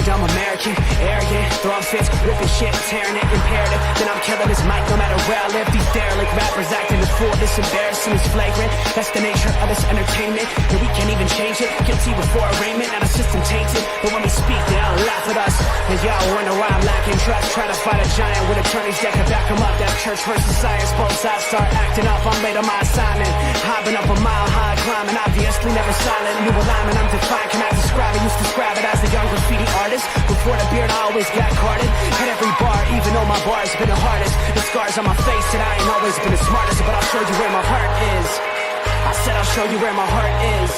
dumb American, arrogant, throwing fits, ripping shit, tearing it, imperative. Then I'm killing this mic no matter where I live. These derelict rappers acting the fool, this embarrassing is flagrant. That's the nature of this entertainment, and we can't even change it. Guilty before arraignment, now the system tainted. But when we speak, they all laugh at us, and y'all wonder why I'm lacking trust. Try to fight a giant with attorneys that can back them up. That's church versus science, both sides start acting up. I'm late on my assignment, hopping up a mile high, climbing, obviously never silent. New alignment, I'm defiant, cannot describe it. Used to describe it as a young graffiti artist. Before the beard, I always got carded. Hit every bar, even though my bar's been the hardest. The scars on my face, and I ain't always been the smartest, but I'll show you where my heart is. I said I'll show you where my heart is.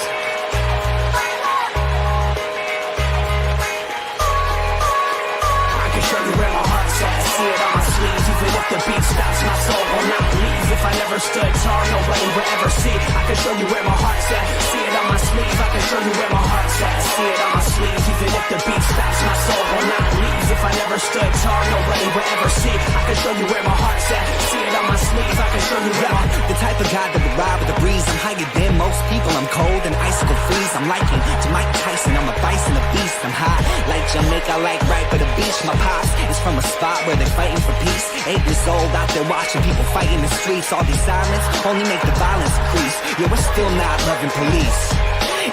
I can show you where my heart's at. See it on my sleeves, even if the beat stops, my soul will not leave. If I never stood tall, nobody will ever see. I can show you where my heart's at. See it on my sleeve, I can show you where my heart's at. See it on my sleeves, even if the beat stops, my soul will not leave. If I never stood tall, nobody will ever see. I can show you where my heart's at. See it on my sleeve, I can show you where the type of guy that would ride with the breeze. I'm higher than most people, I'm cold and icicle freeze. I'm liking to Mike Tyson, I'm a bison, a beast. I'm hot like Jamaica, like right by the beach. My pops is from a spot where they're fighting for peace. 8 years old, out there watching people fight in the streets. All these sirens only make the violence increase. Yeah, we're still not loving police.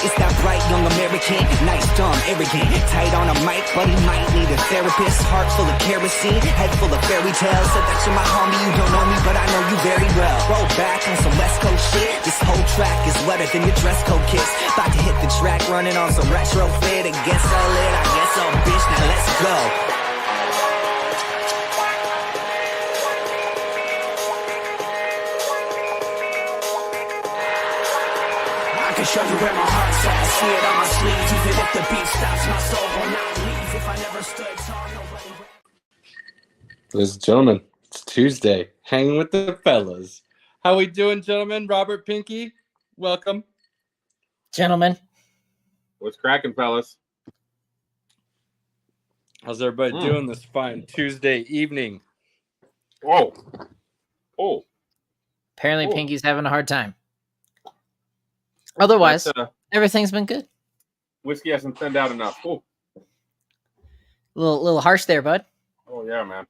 It's that bright young American, nice, dumb, arrogant. Tight on a mic, but he might need a therapist. Heart full of kerosene, head full of fairy tales. Said that you're my homie, you don't know me, but I know you very well. Roll back on some West Coast shit. This whole track is wetter than your dress code kiss. About to hit the track, running on some retro fit. I guess I'll lit, I guess I'll bitch, now let's go. I can show you where my heart's at. See it on my sleeves, even if the beat stops, my soul will not leave. If I never stood tall, nobody will. Ladies and gentlemen, it's Tuesday, hanging with the fellas. How we doing, gentlemen? Robert, Pinky, welcome. Gentlemen. What's cracking, fellas? How's everybody doing this fine Tuesday evening? Oh. Apparently Pinky's having a hard time. Otherwise, everything's been good. Whiskey hasn't thinned out enough. Oh. Little harsh there, bud. Oh yeah, man.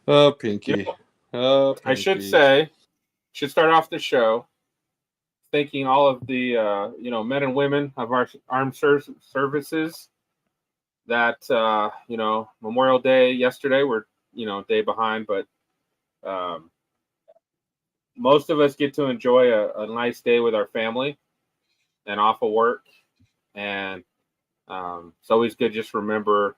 Oh, Pinky. Oh, Pinky. I should start off the show thanking all of the men and women of our armed services that Memorial Day yesterday, we're a day behind, but most of us get to enjoy a nice day with our family and off of work, and it's always good just remember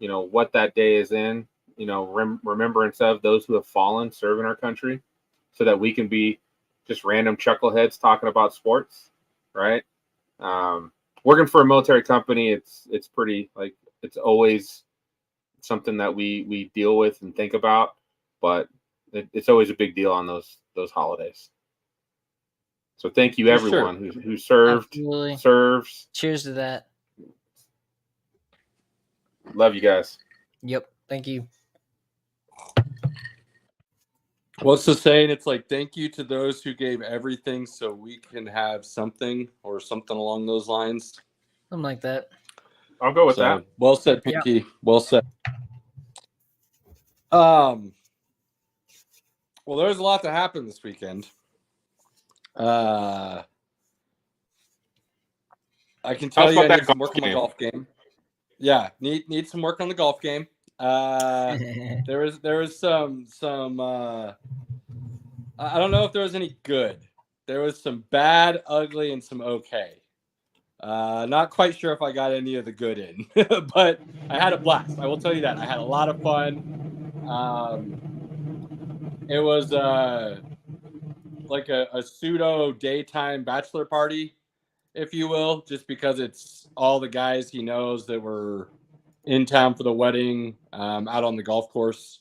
what that day is in, remembrance of those who have fallen serving our country, so that we can be just random chuckleheads talking about sports, right? Working for a military company, it's pretty, like, it's always something that we deal with and think about, but it's always a big deal on those holidays. So thank you everyone who served, Absolutely. serves. Cheers to that. Love you guys. Yep. Thank you. What's the saying? It's like, thank you to those who gave everything so we can have something, or something along those lines. Something like that. I'll go with that. Well said, Pinky. Yeah. Well said. Well, there's a lot to happen this weekend. I can tell you I need some work on the golf game. Yeah, need some work on the golf game. There was some I don't know if there was any good. There was some bad, ugly, and some okay. Not quite sure if I got any of the good in, but I had a blast. I will tell you that. I had a lot of fun. It was like a pseudo daytime bachelor party, if you will, just because it's all the guys he knows that were in town for the wedding, out on the golf course.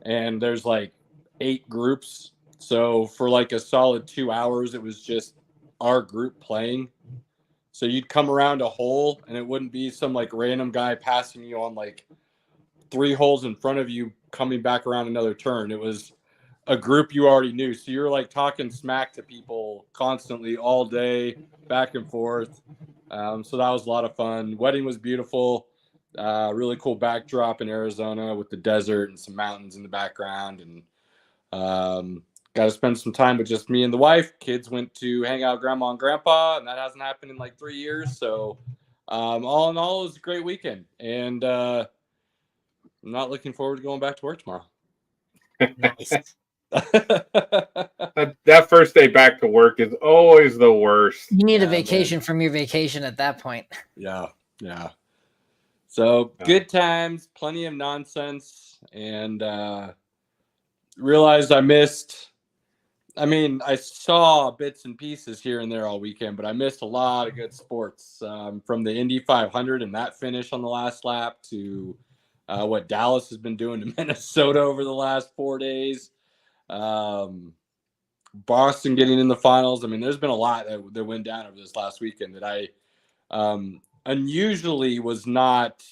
And there's like 8 groups. So for like a solid 2 hours, it was just our group playing. So you'd come around a hole and it wouldn't be some like random guy passing you on like 3 holes in front of you coming back around another turn. It was a group you already knew. So you're like talking smack to people constantly all day, back and forth. So that was a lot of fun. Wedding was beautiful. Really cool backdrop in Arizona with the desert and some mountains in the background. And got to spend some time with just me and the wife. Kids went to hang out with grandma and grandpa, and that hasn't happened in like 3 years. So all in all, it was a great weekend. And I'm not looking forward to going back to work tomorrow. Nice. That first day back to work is always the worst. You need a Yeah, vacation man. from your vacation at that point. Yeah. So good times, plenty of nonsense, and realized I missed. I mean, I saw bits and pieces here and there all weekend, but I missed a lot of good sports, from the Indy 500 and that finish on the last lap to what Dallas has been doing to Minnesota over the last 4 days. Boston getting in the finals. I mean, there's been a lot that went down over this last weekend that I unusually was not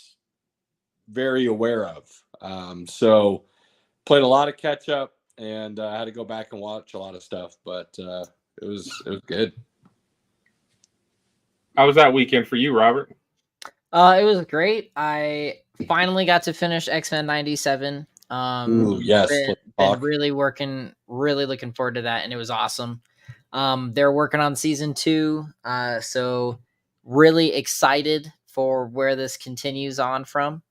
very aware of. So played a lot of catch up, and I had to go back and watch a lot of stuff, but it was good. How was that weekend for you, Robert? It was great. I finally got to finish X-Men 97. Ooh, yes. Been really looking forward to that, and it was awesome. They're working on season 2, so really excited for where this continues on from.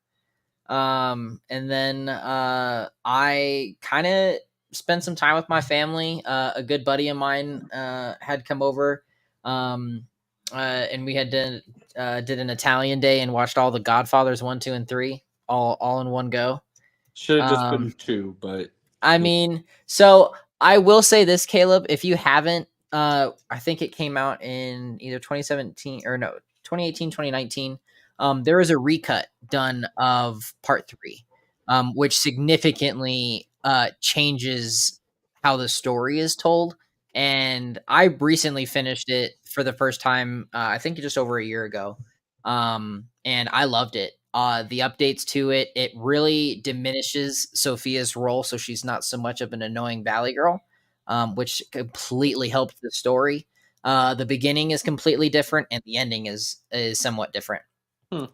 And then I kind of spent some time with my family. A good buddy of mine had come over, and we had did an Italian day and watched all the Godfathers 1, 2, and 3 all in one go. Should have just been 2, but I mean, so I will say this, Caleb, if you haven't, I think it came out in either 2017 or no, 2018, 2019. There was a recut done of part 3, which significantly changes how the story is told. And I recently finished it for the first time, I think just over a year ago. And I loved it. The updates to it really diminishes Sophia's role, so she's not so much of an annoying Valley girl, which completely helped the story. The beginning is completely different, and the ending is somewhat different. So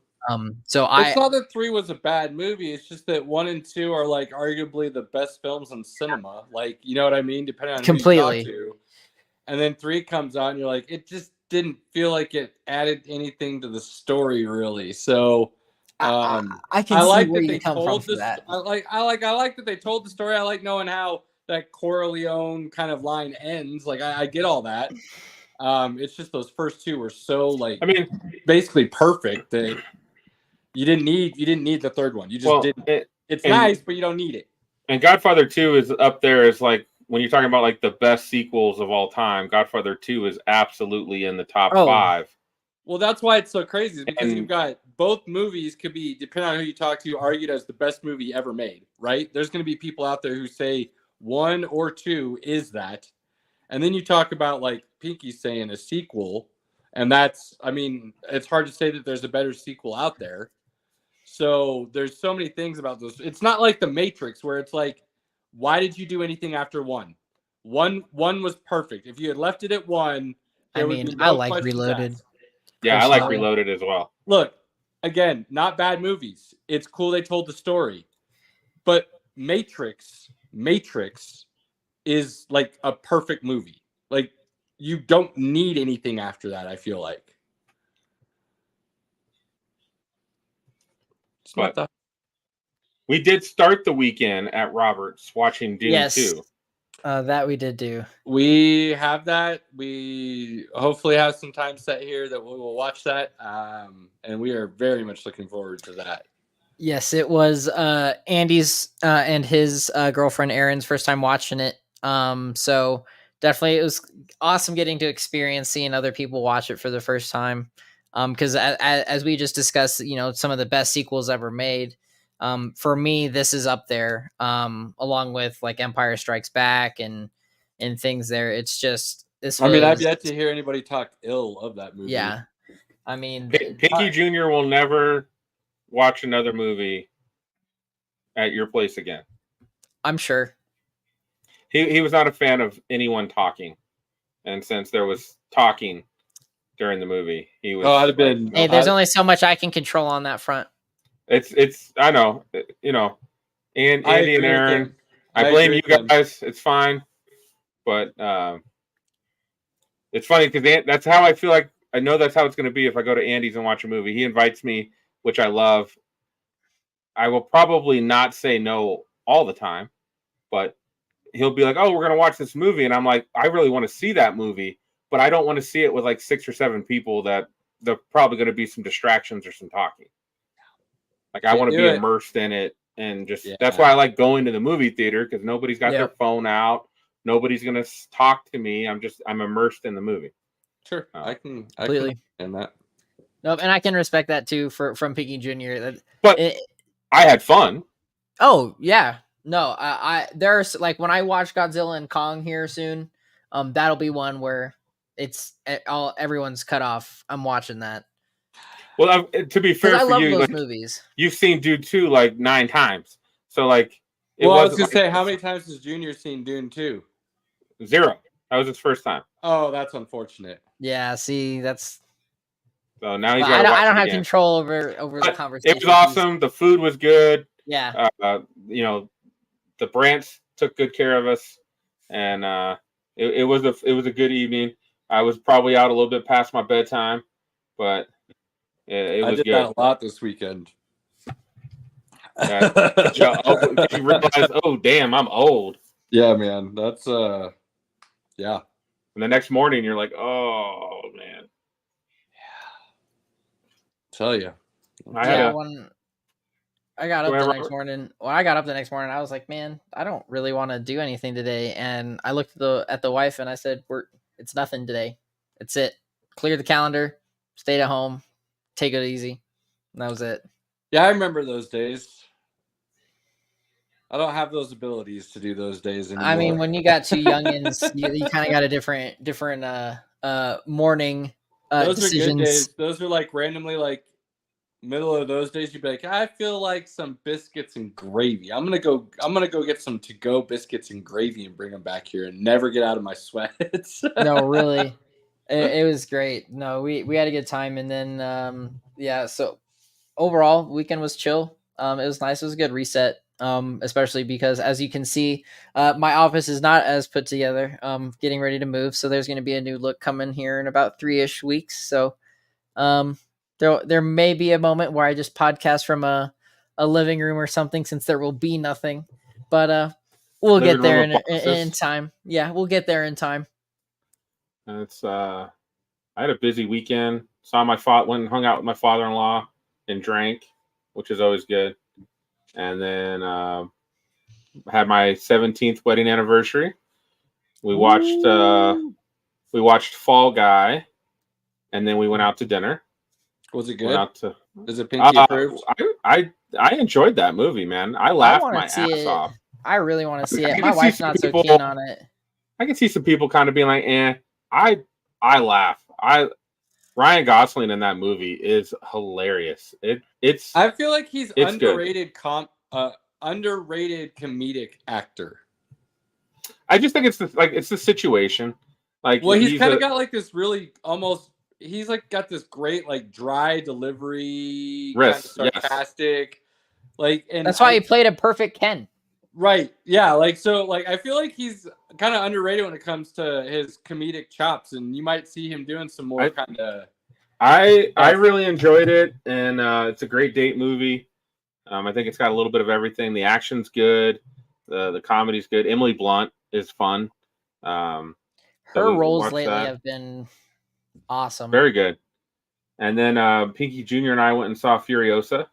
it's not that 3 was a bad movie. It's just that 1 and 2 are like arguably the best films in cinema. Like, you know what I mean? Depending on completely. who you talk to. And then 3 comes out, and you're like, it just didn't feel like it added anything to the story, really. So I can see where you come from for that. I like that they told the story. I like knowing how that Corleone kind of line ends. Like, I get all that. It's just those first 2 were so, like, I mean, basically perfect that you didn't need the third one. You just didn't. It's nice, but you don't need it. And Godfather 2 is up there as, like, when you're talking about like the best sequels of all time, Godfather 2 is absolutely in the top 5. Well, that's why it's so crazy, because you've got both movies could be, depending on who you talk to, argued as the best movie ever made, right? There's going to be people out there who say 1 or 2 is that. And then you talk about, like Pinky saying, a sequel. And that's, I mean, it's hard to say that there's a better sequel out there. So there's so many things about those. It's not like The Matrix, where it's like, why did you do anything after 1? 1 was perfect. If you had left it at 1, I mean, I like Reloaded. Yeah, I like Reloaded as well. Look, again, not bad movies. It's cool they told the story. But Matrix is like a perfect movie. Like, you don't need anything after that, I feel like. But we did start the weekend at Robert's watching Dune 2. That we did do. We have that. We hopefully have some time set here that we will watch that. And we are very much looking forward to that. Yes, it was Andy's and his girlfriend Erin's first time watching it. So definitely it was awesome getting to experience seeing other people watch it for the first time. Because as we just discussed, you know, some of the best sequels ever made. For me, this is up there, along with like Empire Strikes Back and things there. It's just this. I mean, I've yet to hear anybody talk ill of that movie. Yeah, I mean, Pinky Jr. will never watch another movie at your place again. I'm sure. he was not a fan of anyone talking, and since there was talking during the movie, he was. Oh, I'd have been. Like, Hey, there's only so much I can control on that front. It's I know, you know, and I Andy and agree with Aaron. him. I I blame agree you with them. guys. It's fine, but it's funny because that's how I feel like. I know that's how it's going to be if I go to Andy's and watch a movie. He invites me, which I love. I will probably not say no all the time, but he'll be like, "Oh, we're going to watch this movie," and I'm like, "I really want to see that movie, but I don't want to see it with like 6 or 7 people that they're probably going to be some distractions or some talking." Like I want to be immersed in it, and just that's why I like going to the movie theater because nobody's got their phone out, nobody's going to talk to me. I'm immersed in the movie. Sure, I can Completely. And that. Nope, and I can respect that too from Pinky Jr. But I had fun. Oh yeah, no, I there's like when I watch Godzilla and Kong here soon, that'll be one where it's everyone's cut off. I'm watching that. Well, to be fair I for love you, those like, movies. You've seen Dune 2 like 9 times, so like. I was gonna say, how many times has Junior seen Dune 2? 0. That was his first time. Oh, that's unfortunate. Yeah, see, that's. So now he's. I don't have control over the conversation. It was awesome. The food was good. Yeah. You know, the Brants took good care of us, and it was a good evening. I was probably out a little bit past my bedtime, but it was good. I did that a lot this weekend. You realize, oh damn, I'm old. Yeah, man. That's yeah. And the next morning, you're like, oh man. Tell you. I got up the next morning. Well, I got up the next morning. I was like, man, I don't really want to do anything today. And I looked at the wife and I said, it's nothing today. It's it. Clear the calendar. Stayed at home. Take it easy. And that was it. Yeah, I remember those days. I don't have those abilities to do those days anymore. I mean, when you got 2 youngins, you kind of got a different morning those decisions. are good days. Those are like randomly like middle of those days. You'd be like, I feel like some biscuits and gravy. I'm gonna go get some to-go biscuits and gravy and bring them back here and never get out of my sweats. No, really, it was great. No, we had a good time, and then yeah. So overall, weekend was chill. It was nice. It was a good reset. Especially because, as you can see, my office is not as put together. Getting ready to move, so there's going to be a new look coming here in about 3-ish weeks. So, there may be a moment where I just podcast from a living room or something, since there will be nothing. But we'll get there in time. Yeah, we'll get there in time. It's I had a busy weekend. Went and hung out with my father-in-law and drank, which is always good. And then had my 17th wedding anniversary. We watched Fall Guy, and then we went out to dinner. Was it good? Is it Pinky approved? I enjoyed that movie, man. I laughed my ass off. I really want to see it. My wife's not so keen on it. I can see some people kind of being like, "Eh." I laugh. Ryan Gosling in that movie is hilarious. I feel like he's underrated underrated comedic actor. I just think it's the situation. Like, well, he's kind of got like this really he's like got this great like dry delivery, kind of sarcastic, like, and that's why he played a perfect Ken. Right. Yeah. Like, so like, I feel like he's kind of underrated when it comes to his comedic chops, and you might see him doing some more kind of. I really enjoyed it, and it's a great date movie. I think it's got a little bit of everything. The action's good. The comedy's good. Emily Blunt is fun. Her roles lately have been awesome. Very good. And then Pinky Jr. and I went and saw Furiosa,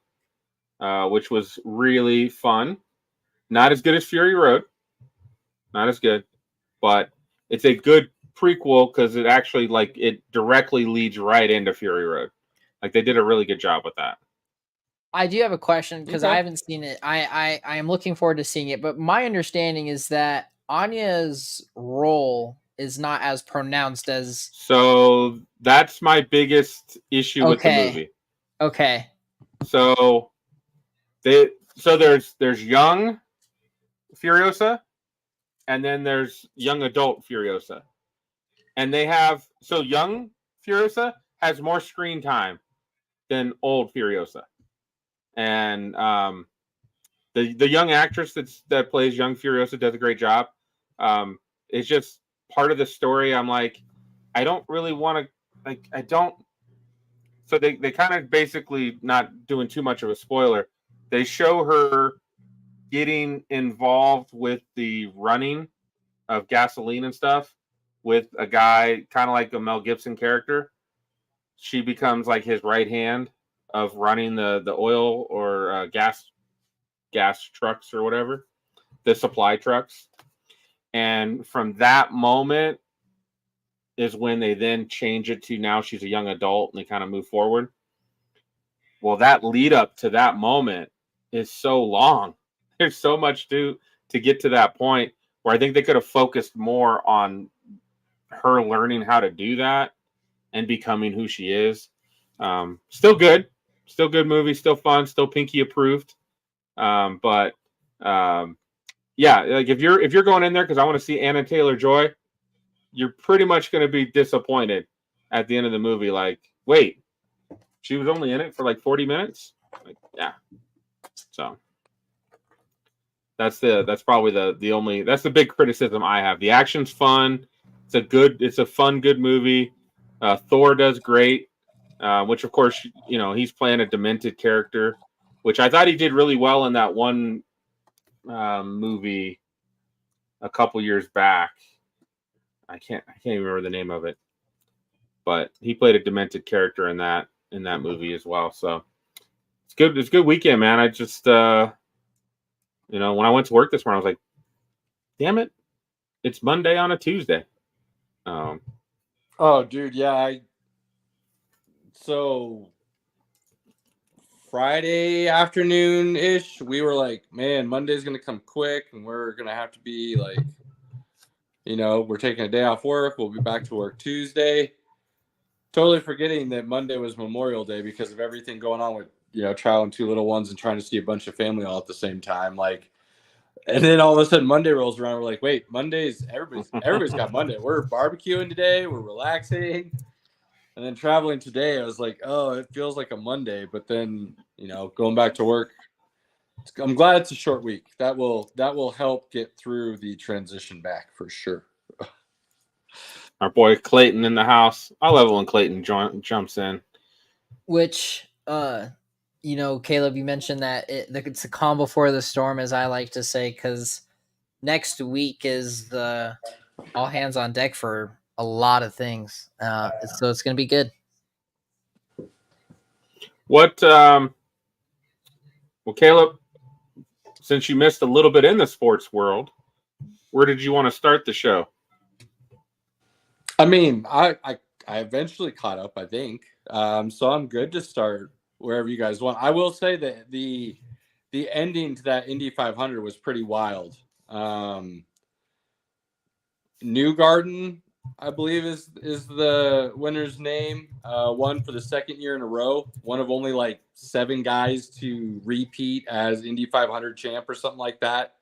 which was really fun. Not as good as Fury Road. Not as good. But it's a good prequel because it actually, like, it directly leads right into Fury Road. Like, they did a really good job with that. I do have a question because I haven't seen it. I am looking forward to seeing it. But my understanding is that Anya's role is not as pronounced as. So that's my biggest issue with the movie. Okay. So there's young Furiosa, and then there's young adult Furiosa. And they have, so young Furiosa has more screen time than old Furiosa. And the young actress that plays young Furiosa does a great job. It's just part of the story. I'm like, I don't really want to, like, I don't. So they kind of basically, not doing too much of a spoiler, they show her getting involved with the running of gasoline and stuff with a guy kind of like a Mel Gibson character. She becomes like his right hand of running the oil or gas trucks or whatever, the supply trucks. And from that moment is when they then change it to now she's a young adult and they kind of move forward. Well, that lead up to that moment is so long. There's so much to get to that point where I think they could have focused more on her learning how to do that and becoming who she is. Still good movie, still fun, still Pinky approved. But yeah, like if you're going in there because I want to see Anna Taylor-Joy, you're pretty much going to be disappointed at the end of the movie. Like, wait, she was only in it for like 40 minutes. Like, yeah. So that's probably the only, that's the big criticism I have. The action's fun. It's a fun, good movie. Thor does great, which of course, he's playing a demented character, which I thought he did really well in that one movie a couple years back. I can't even remember the name of it, but he played a demented character in that movie as well. So it's good. It's a good weekend, man. I just, when I went to work this morning, I was like, damn it, it's Monday on a Tuesday. Oh, dude, yeah. So Friday afternoon ish, we were like, man, Monday's gonna come quick, and we're gonna have to be like, we're taking a day off work. We'll be back to work Tuesday. Totally forgetting that Monday was Memorial Day because of everything going on with, child and 2 little ones and trying to see a bunch of family all at the same time. Like, and then all of a sudden Monday rolls around. We're like, wait, Monday's everybody's got Monday. We're barbecuing today. We're relaxing. And then traveling today, I was like, oh, it feels like a Monday. But then, going back to work, I'm glad it's a short week. That will help get through the transition back for sure. Our boy Clayton in the house. I love when Clayton jumps in. Which, Caleb, you mentioned that it's a calm before the storm, as I like to say, because next week is the all hands on deck for a lot of things. So it's going to be good. Well, Caleb, since you missed a little bit in the sports world, where did you want to start the show? I mean, I eventually caught up, I think. So I'm good to start wherever you guys want. I will say that the ending to that Indy 500 was pretty wild. Newgarden, I believe, is the winner's name. Won for the second year in a row. One of only like 7 guys to repeat as Indy 500 champ or something like that.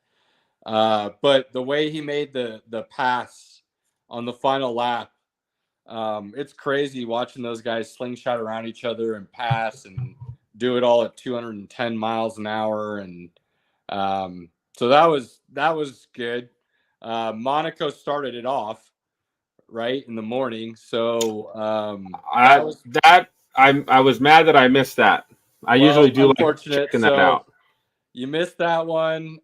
But the way he made the pass on the final lap, it's crazy watching those guys slingshot around each other and pass and do it all at 210 miles an hour. And so that was good. Monaco started it off right in the morning. So I was mad that I missed that. I usually do like checking that out. You missed that one.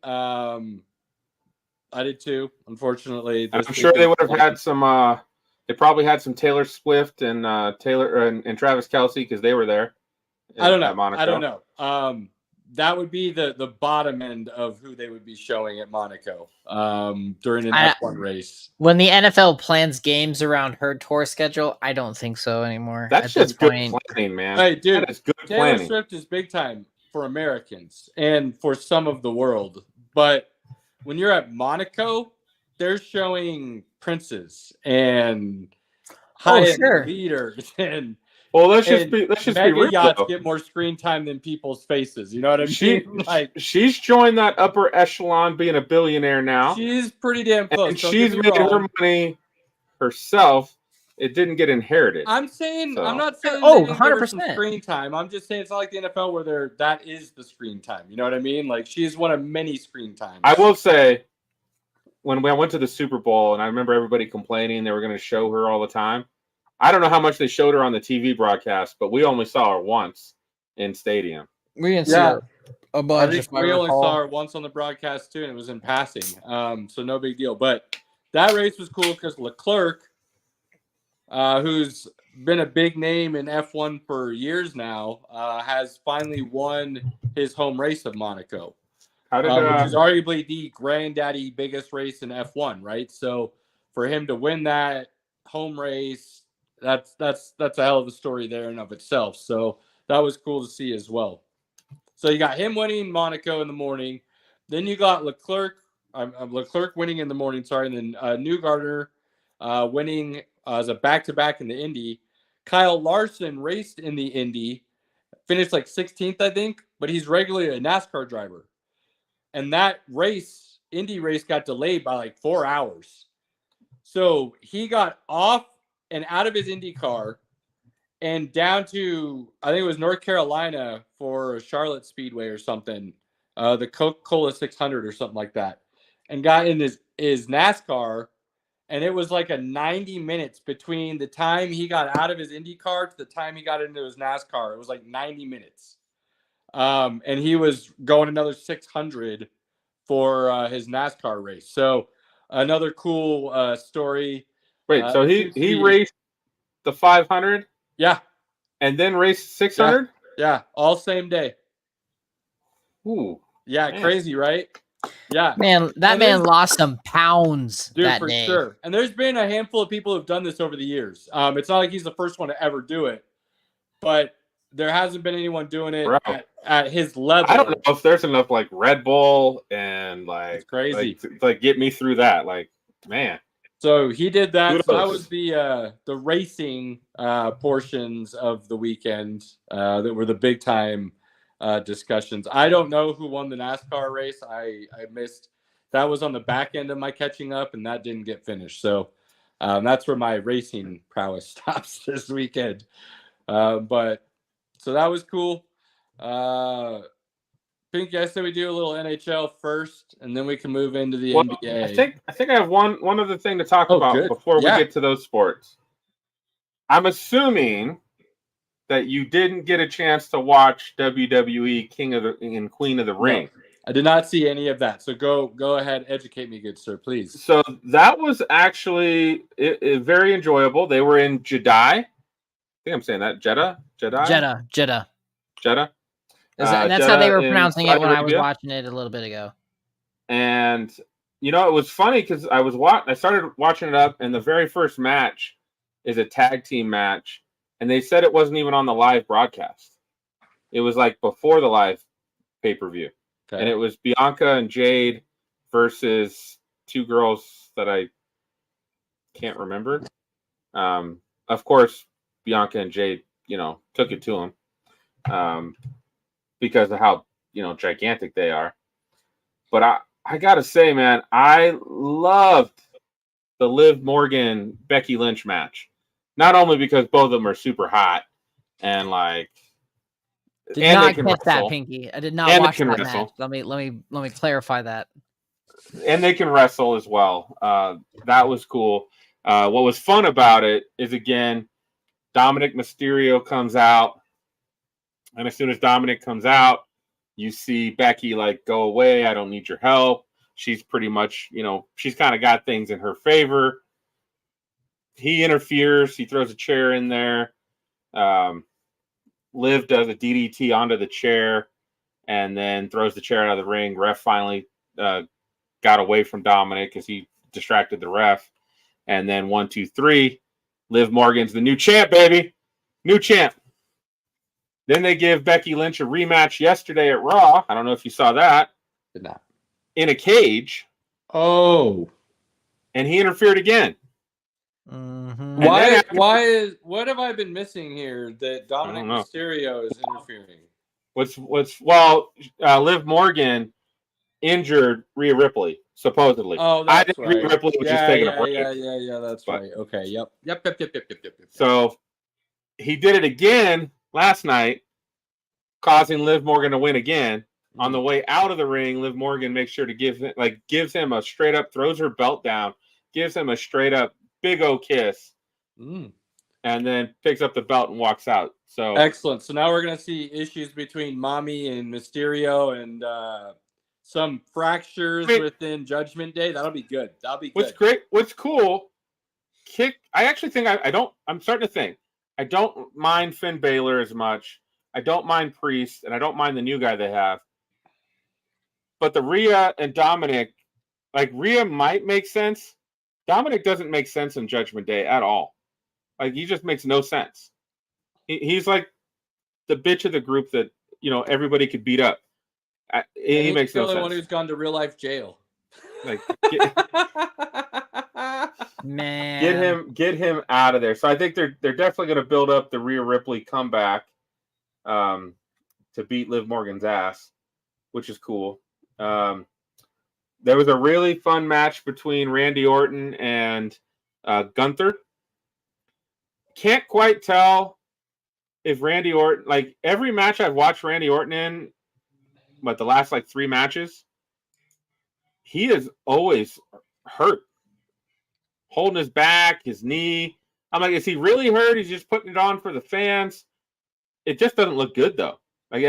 I did too, unfortunately. I'm sure they would have had some. They probably had some Taylor Swift and Taylor and Travis Kelce because they were there. I don't know. That would be the bottom end of who they would be showing at Monaco during an F1 race. When the NFL plans games around her tour schedule, I don't think so anymore. That's just good planning, man. Hey, dude, that is good Taylor planning. Swift is big time for Americans and for some of the world. But when you're at Monaco, they're showing princes and high-end leaders and Well, let's just And be mega real. yachts Though. get more screen time than people's faces. You know what I mean? She's joined that upper echelon, being a billionaire now. She's pretty damn close. And Don't she's get me made wrong. her money herself. It didn't get inherited. I'm not saying Oh, they didn't give her some 100%. screen time. I'm just saying it's not like the NFL where that is the screen time. You know what I mean? Like she's one of many screen times. I will say, when I went to the Super Bowl, and I remember everybody complaining they were going to show her all the time. I don't know how much they showed her on the TV broadcast, but we only saw her once in stadium. We didn't see her a bunch. I think we only saw her once on the broadcast too, and it was in passing. So no big deal. But that race was cool because Leclerc, who's been a big name in F1 for years now, has finally won his home race of Monaco, which is arguably the granddaddy biggest race in F1, right? So for him to win that home race, that's a hell of a story there in of itself. So that was cool to see as well. So you got him winning Monaco in the morning, then you got Leclerc winning in the morning, and then Newgarden winning as a back-to-back in the Indy. Kyle Larson raced in the Indy, finished like 16th, I think, but he's regularly a NASCAR driver. And that Indy race got delayed by like 4 hours. So he got off and out of his Indy car and down to, I think it was North Carolina for Charlotte Speedway or something, the Coca-Cola 600 or something like that, and got in his NASCAR. And it was like a 90 minutes between the time he got out of his Indy car to the time he got into his NASCAR. It was like 90 minutes. And he was going another 600 for his NASCAR race. So another cool story. Wait, so he raced the 500? Yeah. And then raced 600? Yeah, all same day. Ooh. Yeah, man. Crazy, right? Yeah. Man, that man lost some pounds that for day. Sure. And there's been a handful of people who've done this over the years. It's not like he's the first one to ever do it, but there hasn't been anyone doing it at his level. I don't know if there's enough like Red Bull and like it's crazy. Like get me through that. Like, man. So he did that. So that was the racing portions of the weekend that were the big time discussions. I don't know who won the NASCAR race. I missed. That was on the back end of my catching up, and that didn't get finished. So that's where my racing prowess stops this weekend. But so that was cool. Pinky, I said we do a little NHL first, and then we can move into the NBA. I think I have one other thing to talk about before we get to those sports. I'm assuming that you didn't get a chance to watch WWE King of the Queen of the Ring. No, I did not see any of that. So go ahead, educate me, good sir, please. So that was actually very enjoyable. They were in Jeddah. I think I'm saying that Jeddah. And that's how they were pronouncing it when I was watching it a little bit ago. And it was funny because I started watching it up, and the very first match is a tag team match, and they said it wasn't even on the live broadcast. It was like before the live pay-per-view. Okay. And it was Bianca and Jade versus two girls that I can't remember. Of course, Bianca and Jade, took it to them because of how, gigantic they are. But I got to say, man, I loved the Liv Morgan Becky Lynch match. Not only because both of them are super hot and like did not catch that, Pinky. I did not watch that match. Let me clarify that. And they can wrestle as well. That was cool. What was fun about it is, again, Dominic Mysterio comes out, and as soon as Dominic comes out, you see Becky like, go away, I don't need your help. She's pretty much, she's kind of got things in her favor. He interferes. He throws a chair in there. Liv does a DDT onto the chair and then throws the chair out of the ring. Ref finally got away from Dominic because he distracted the ref. And then 1, 2, 3, Liv Morgan's the new champ, baby. New champ. Then they give Becky Lynch a rematch yesterday at Raw. I don't know if you saw that. Did not. In a cage. Oh. And he interfered again. Mm-hmm. What have I been missing here that Dominic Mysterio is interfering? Liv Morgan injured Rhea Ripley, supposedly. Oh, I that's think right. Rhea Ripley was just taking a break. Yeah, that's right. Okay, yep. So he did it again last night, causing Liv Morgan to win again. On the way out of the ring, Liv Morgan makes sure to gives him a straight up, throws her belt down, gives him a straight up big O kiss, and then picks up the belt and walks out. So excellent. So now we're gonna see issues between Mommy and Mysterio, and some fractures within Judgment Day. That'll be good. What's great? What's cool? I actually think I'm starting to think I don't mind Finn Balor as much. I don't mind Priest, and I don't mind the new guy they have. But the Rhea and Dominic, like Rhea might make sense. Dominic doesn't make sense in Judgment Day at all. Like he just makes no sense. He's like the bitch of the group that everybody could beat up. He makes no sense. He's the only one who's gone to real life jail. Like, man, get him out of there. So I think they're definitely going to build up the Rhea Ripley comeback to beat Liv Morgan's ass, which is cool. There was a really fun match between Randy Orton and Gunther. Can't quite tell if Randy Orton, like every match I've watched Randy Orton in, but the last like 3 matches, he is always hurt, holding his back, his knee. I'm like, is he really hurt? He's just putting it on for the fans. It just doesn't look good though. Like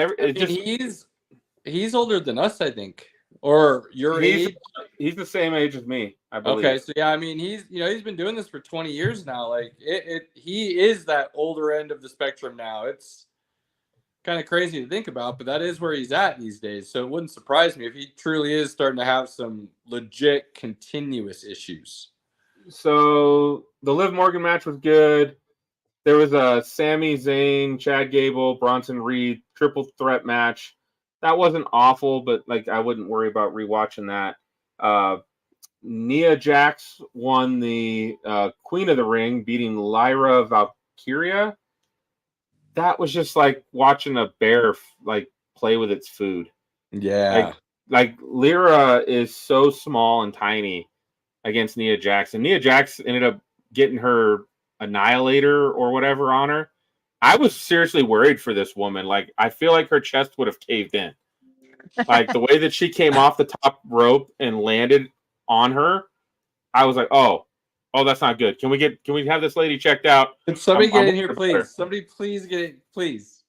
he's older than us, I think, or your age. He's the same age as me, I believe. Okay, so yeah, I mean, he's been doing this for 20 years now. Like he is that older end of the spectrum now. It's kind of crazy to think about, but that is where he's at these days. So it wouldn't surprise me if he truly is starting to have some legit continuous issues. So the Liv Morgan match was good. There was a Sami Zayn, Chad Gable, Bronson Reed triple threat match. That wasn't awful, but like I wouldn't worry about rewatching that. Nia Jax won the Queen of the Ring, beating Lyra Valkyria. That was just like watching a bear like play with its food. Yeah, like Lyra is so small and tiny against Nia Jax, and Nia Jax ended up getting her Annihilator or whatever on her. I was seriously worried for this woman. Like, I feel like her chest would have caved in. Like, the way that she came off the top rope and landed on her, I was like, oh, that's not good. Can we have this lady checked out? Can somebody get in here, please? Somebody please get in, please.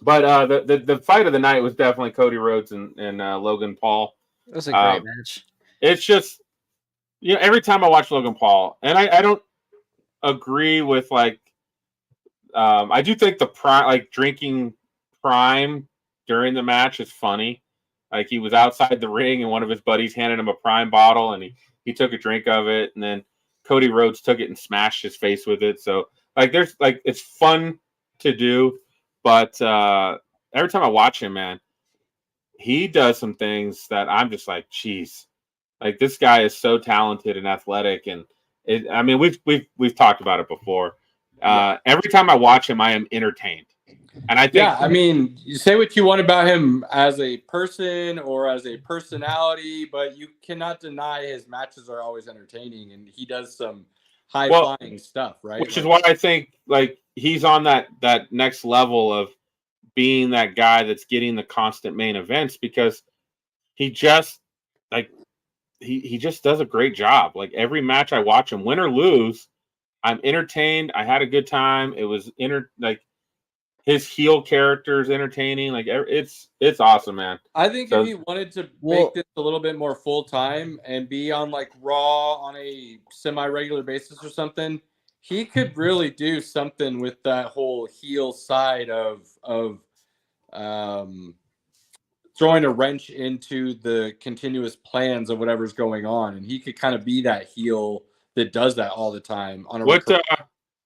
But the fight of the night was definitely Cody Rhodes and Logan Paul. It was a great match. It's just, every time I watch Logan Paul, and I don't agree with like, I do think the drinking Prime during the match is funny. Like he was outside the ring and one of his buddies handed him a Prime bottle and he took a drink of it, and then Cody Rhodes took it and smashed his face with it. So like there's like it's fun to do, but every time I watch him, man, he does some things that I'm just like, geez, like this guy is so talented and athletic, and we've talked about it before. Every time I watch him, I am entertained. And I think, you say what you want about him as a person or as a personality, but you cannot deny his matches are always entertaining, and he does some high flying stuff, right? Which is why I think like he's on that next level of being that guy that's getting the constant main events, because he just like he just does a great job. Like every match I watch him, win or lose, I'm entertained. I had a good time. It was his heel character is entertaining. Like it's awesome, man. I think if he wanted to make this a little bit more full time and be on like Raw on a semi-regular basis or something, he could really do something with that whole heel side of throwing a wrench into the continuous plans of whatever's going on, and he could kind of be that heel that does that all the time.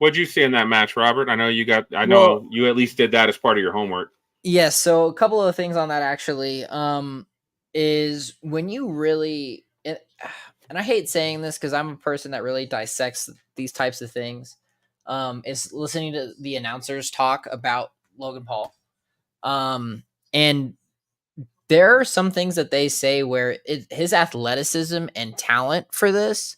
What'd you see in that match, Robert? I know you at least did that as part of your homework. Yes. So a couple of things on that actually is when you really, and I hate saying this because I'm a person that really dissects these types of things, is listening to the announcers talk about Logan Paul. And there are some things that they say where his athleticism and talent for this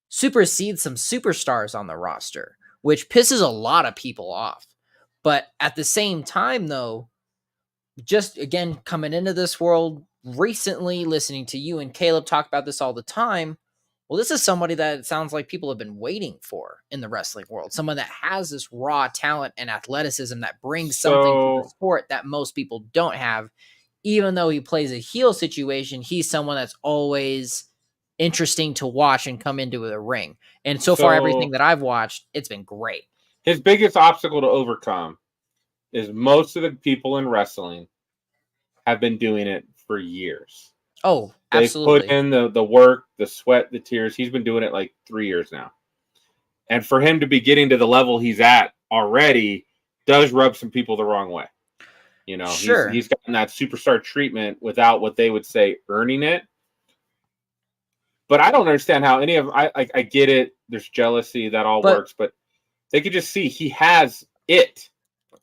supersedes some superstars on the roster, which pisses a lot of people off. But at the same time, though, just again coming into this world recently, listening to you and Caleb talk about this all the time, well, this is somebody that it sounds like people have been waiting for in the wrestling world. Someone that has this raw talent and athleticism that brings something to the sport that most people don't have. Even though he plays a heel situation, he's someone that's always interesting to watch and come into the ring. And so far, everything that I've watched, it's been great. His biggest obstacle to overcome is most of the people in wrestling have been doing it for years. Oh, absolutely. They've put in the work, the sweat, the tears. He's been doing it like 3 years now. And for him to be getting to the level he's at already does rub some people the wrong way. You know, sure. he's gotten that superstar treatment without what they would say earning it. But I don't understand how any of I get it. There's jealousy, that all works, but they could just see he has it.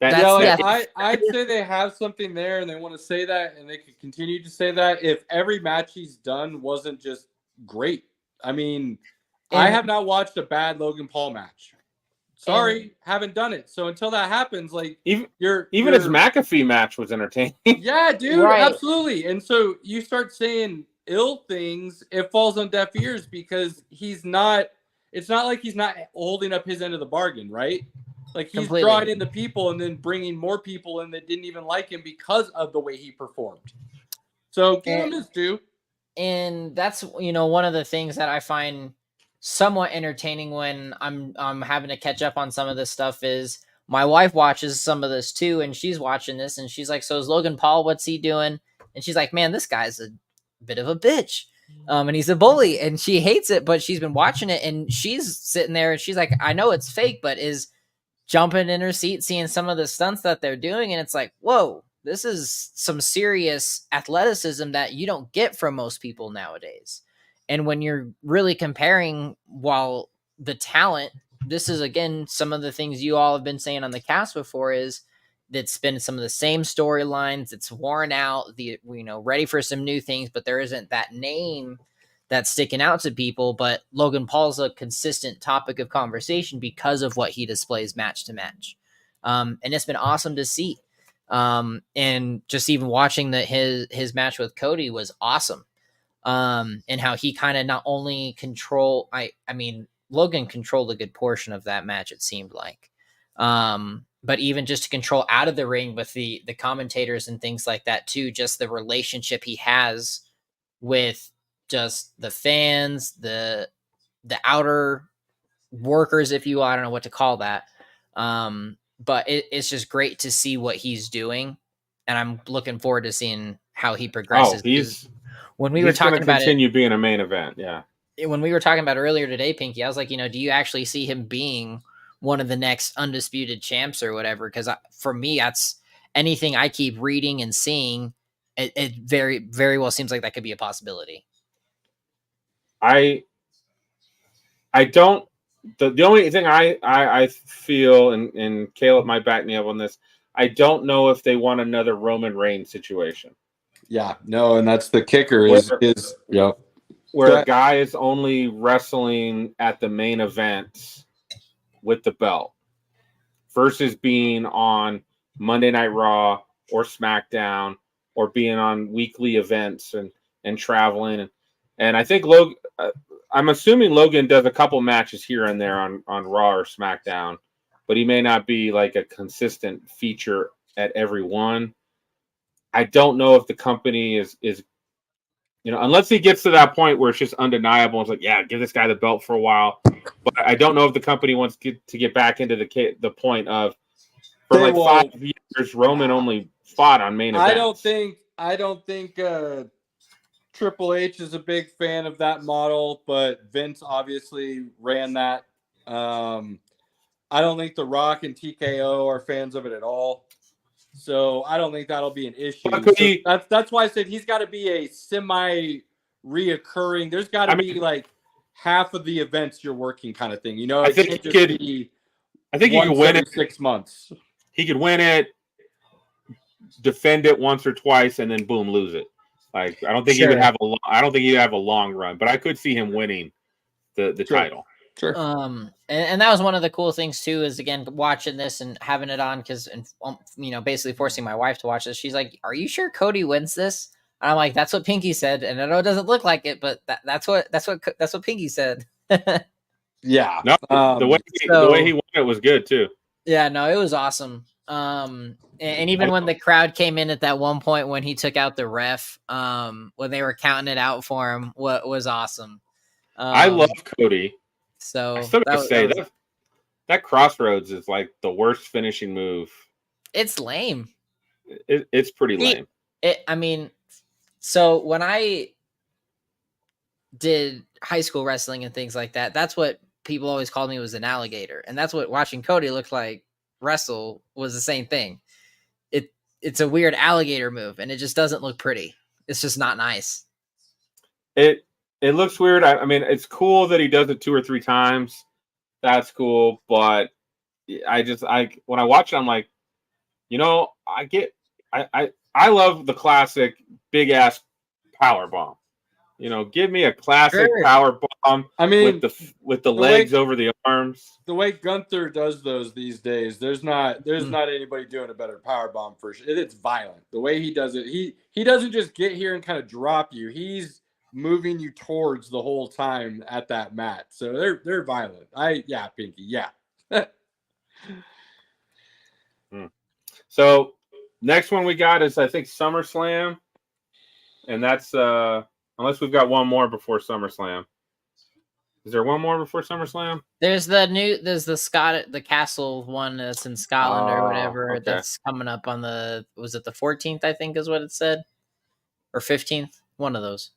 I'd say they have something there, and they want to say that, and they could continue to say that if every match he's done wasn't just great. I mean, I have not watched a bad Logan Paul match. Sorry, haven't done it. So until that happens, like even his McAfee match was entertaining. Yeah, dude, absolutely. And so you start saying ill things, it falls on deaf ears because he's not. It's not like he's not holding up his end of the bargain, right? Like he's drawing in the people and then bringing more people in that didn't even like him because of the way he performed. So give him his due. And that's one of the things that I find somewhat entertaining when I'm having to catch up on some of this stuff is my wife watches some of this too, and she's watching this and she's like, so is Logan Paul, what's he doing? And she's like, man, this guy's a bit of a bitch. And he's a bully and she hates it, but she's been watching it and she's sitting there and she's like, I know it's fake, but is jumping in her seat, seeing some of the stunts that they're doing. And it's like, whoa, this is some serious athleticism that you don't get from most people nowadays. And when you're really comparing, while the talent, this is, again, some of the things you all have been saying on the cast before is that's been some of the same storylines. It's worn out, ready for some new things, but there isn't that name that's sticking out to people. But Logan Paul's a consistent topic of conversation because of what he displays match to match. And it's been awesome to see. And just even watching his match with Cody was awesome. And how he kind of not only Logan controlled a good portion of that match, it seemed like. But even just to control out of the ring with the commentators and things like that too, just the relationship he has with just the fans, the outer workers, if you will, I don't know what to call that. But it's just great to see what he's doing. And I'm looking forward to seeing how he progresses. When we were talking about continue being a main event. Yeah. When we were talking about earlier today, Pinky, I was like, do you actually see him being one of the next undisputed champs or whatever? Because for me, that's anything I keep reading and seeing. It very, very well seems like that could be a possibility. I don't. The only thing I feel, and Caleb might back me up on this, I don't know if they want another Roman Reigns situation. Yeah, no, and that's the kicker where a guy is only wrestling at the main event with the belt versus being on Monday Night Raw or SmackDown or being on weekly events and traveling. And I think I'm assuming Logan does a couple matches here and there on Raw or SmackDown, but he may not be like a consistent feature at every one. I don't know if the company is unless he gets to that point where it's just undeniable. It's like, yeah, give this guy the belt for a while. But I don't know if the company wants to get back into the point of for 5 years, Roman only fought on main events. I don't think Triple H is a big fan of that model, but Vince obviously ran that. I don't think The Rock and TKO are fans of it at all. So I don't think that'll be an issue. That's why I said he's got to be a semi-reoccurring. There's got to be like half of the events you're working kind of thing. You know, I it think can't he just could. be I think he could once win every it. 6 months. He could win it, defend it once or twice, and then boom, lose it. Like I don't think he would Sure. have a. I don't think he'd have a long run, but I could see him winning the Sure. title. Sure. And that was one of the cool things too, is again watching this and having it on because, you know, basically forcing my wife to watch this. She's like, "Are you sure Cody wins this?" And I'm like, "That's what Pinky said," and I know it doesn't look like it, but that's what Pinky said. Yeah. No, the way he won it was good too. Yeah, no, it was awesome. And even when the crowd came in at that one point when he took out the ref, when they were counting it out for him, what was awesome. I love Cody. So I still gotta say that crossroads is like the worst finishing move. it's lame. It's pretty lame. I mean, so when I did high school wrestling and things like that, that's what people always called me, was an alligator, and that's what watching Cody look like wrestle was the same thing. It's a weird alligator move, and it just doesn't look pretty. It's just not nice. It looks weird. I mean, it's cool that he does it 2 or 3 times. That's cool, but when I watch it, I'm like, you know, I love the classic big ass power bomb. You know, give me a classic power bomb. I mean, with the legs over the arms. The way Gunther does those these days, there's not anybody doing a better power bomb for sure. It's violent. The way he does it, he doesn't just get here and kind of drop you. He's moving you towards the whole time at that mat. So they're violent. Pinky, yeah. So next one we got is, I think, SummerSlam, and that's unless we've got one more before SummerSlam. Is there one more before SummerSlam? There's the Castle one that's in Scotland or whatever. Okay. That's coming up on was it the 14th, I think is what it said, or 15th, one of those.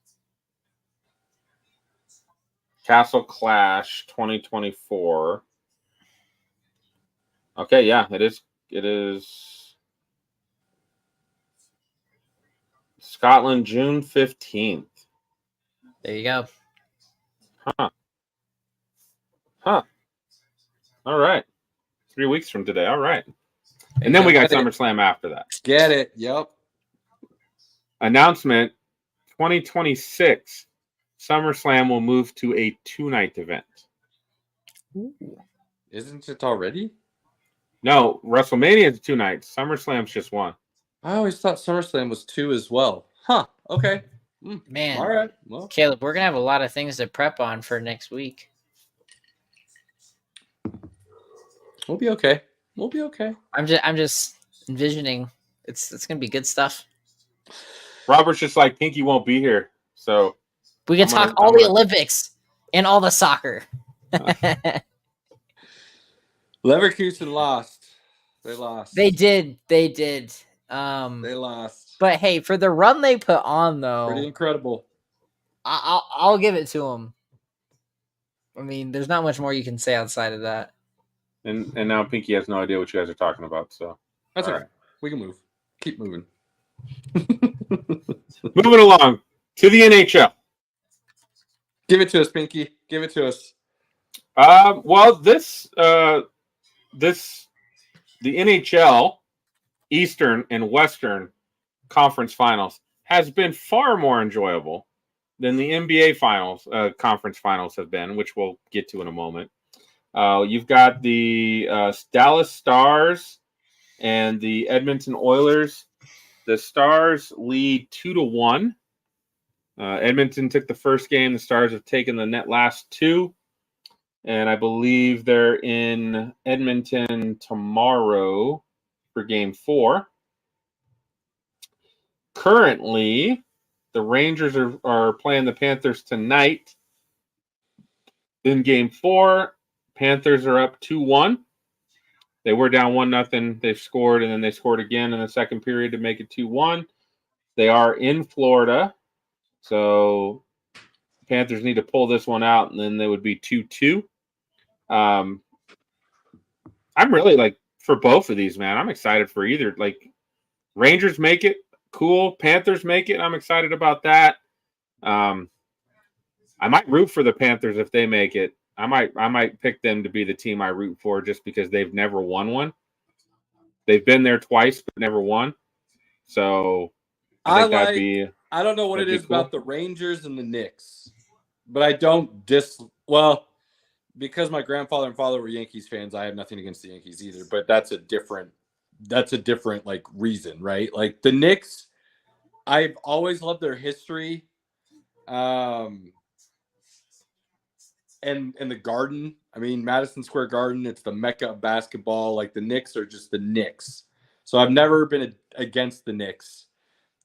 Castle Clash 2024. Okay, yeah, it is Scotland, June 15th. There you go. Huh. All right. 3 weeks from today. All right. And then we got SummerSlam after that. Get it. Yep. Announcement 2026. SummerSlam will move to a 2-night event. Ooh. Isn't it already? No, WrestleMania is 2 nights. SummerSlam's just 1. I always thought SummerSlam was 2 as well. Huh. Okay. Man. All right. Well, Caleb, we're gonna have a lot of things to prep on for next week. we'll be okay. We'll be okay. I'm just envisioning it's gonna be good stuff. Robert's just like, Pinky won't be here. So We can talk all the Olympics and all the soccer. Leverkusen lost. They lost. They did. They lost. But hey, for the run they put on, though, Pretty incredible. I'll give it to them. I mean, there's not much more you can say outside of that. and now Pinky has no idea what you guys are talking about. So That's all all right. We can move. Keep moving. moving along to the NHL. Give it to us, Pinky. Give it to us. Well, the NHL Eastern and Western Conference Finals has been far more enjoyable than the NBA Finals, Conference Finals have been, which we'll get to in a moment. You've got the Dallas Stars and the Edmonton Oilers. The Stars lead 2-1. Edmonton took the first game. The Stars have taken the last 2. And I believe they're in Edmonton tomorrow for Game 4. Currently, the Rangers are playing the Panthers tonight. In Game 4, Panthers are up 2-1. They were down 1-0. They've scored, and then they scored again in the second period to make it 2-1. They are in Florida, so Panthers need to pull this one out, and then they would be 2-2. I'm really for both of these, man. I'm excited for either. Rangers make it, cool. Panthers make it, I'm excited about that. I I might root for the Panthers if they make it. I might pick them to be the team I root for just because they've never won one. They've been there twice but never won. So I think I don't know what it is cool. about the Rangers and the Knicks, but I don't because my grandfather and father were Yankees fans. I have nothing against the Yankees either, but that's a different like reason, right? Like the Knicks, I've always loved their history. And the Garden. I mean, Madison Square Garden, it's the mecca of basketball. Like the Knicks are just the Knicks. So I've never been against the Knicks.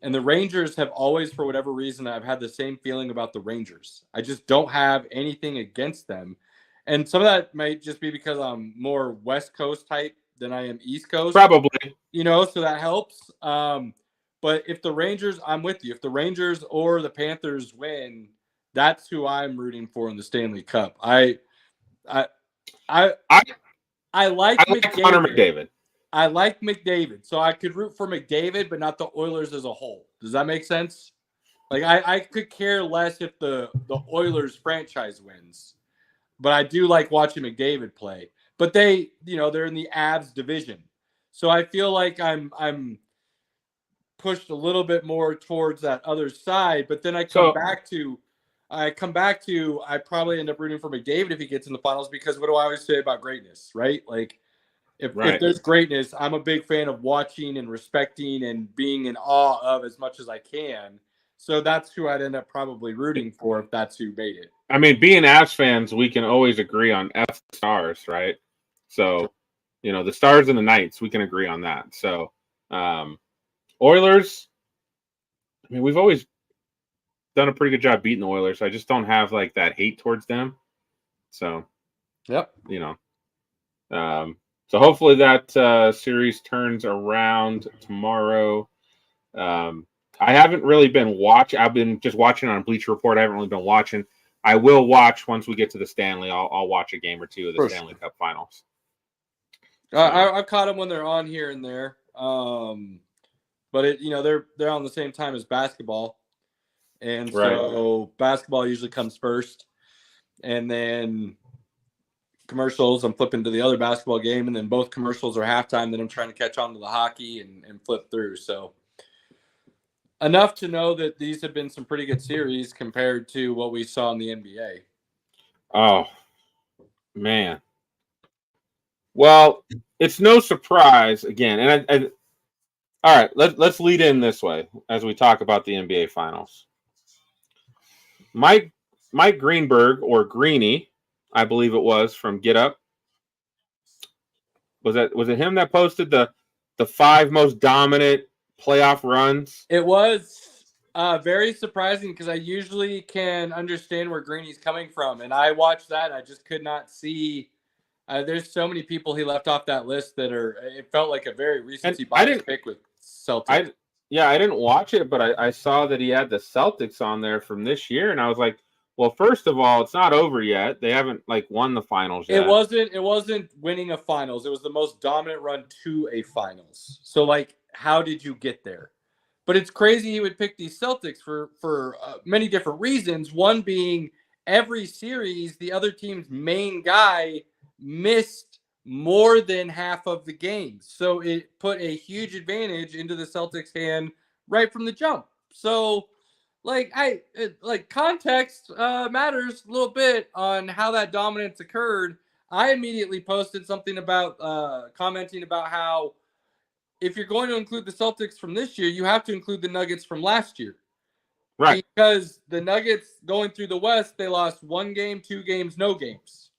And the Rangers have always, for whatever reason, I've had the same feeling about the Rangers. I just don't have anything against them. And some of that might just be because I'm more West Coast type than I am East Coast. Probably. So that helps. But if the Rangers, I'm with you. If the Rangers or the Panthers win, that's who I'm rooting for in the Stanley Cup. I like Connor McDavid. I like McDavid, so I could root for McDavid, but not the Oilers as a whole. Does that make sense? Like I could care less if the Oilers franchise wins, but I do like watching McDavid play. But they're in the Avs division, so I feel like I'm pushed a little bit more towards that other side. But then I come back to I probably end up rooting for McDavid if he gets in the finals, because what do I always say about greatness, right? Like if there's greatness, I'm a big fan of watching and respecting and being in awe of as much as I can. So that's who I'd end up probably rooting for if that's who made it. I mean, being Avs fans, we can always agree on F stars, right? So, the Stars and the Knights, we can agree on that. So, Oilers, I mean, we've always done a pretty good job beating the Oilers. I just don't have like that hate towards them. So, yep. So hopefully that series turns around tomorrow. I haven't really been watching. I've been just watching on Bleacher Report. I haven't really been watching. I will watch once we get to the Stanley. I'll watch a game or two of the Stanley Cup Finals. I caught them when they're on here and there. But they're on the same time as basketball. And so basketball usually comes first, and then commercials. I'm flipping to the other basketball game, and then both commercials are halftime. Then I'm trying to catch on to the hockey and flip through. So enough to know that these have been some pretty good series compared to what we saw in the NBA. Oh, man. Well, it's no surprise again. And all right, let's lead in this way as we talk about the NBA Finals. Mike Greenberg, or Greeny, I believe it was, from Get Up. Was it him that posted the 5 most dominant playoff runs? It was very surprising because I usually can understand where Greeny's coming from, and I watched that. And I just could not see. There's so many people he left off that list that are. It felt like a very recency bias pick with Celtics. I didn't watch it, but I saw that he had the Celtics on there from this year, and I was like, well, first of all, it's not over yet. They haven't won the finals yet. It wasn't winning a finals. It was the most dominant run to a finals. So how did you get there? But it's crazy he would pick these Celtics for many different reasons. One being every series, the other team's main guy missed more than half of the games. So it put a huge advantage into the Celtics' hand right from the jump. So context matters a little bit on how that dominance occurred. I immediately posted something about commenting about how if you're going to include the Celtics from this year, you have to include the Nuggets from last year. Right. Because the Nuggets going through the West, they lost 1 game, 2 games, no games.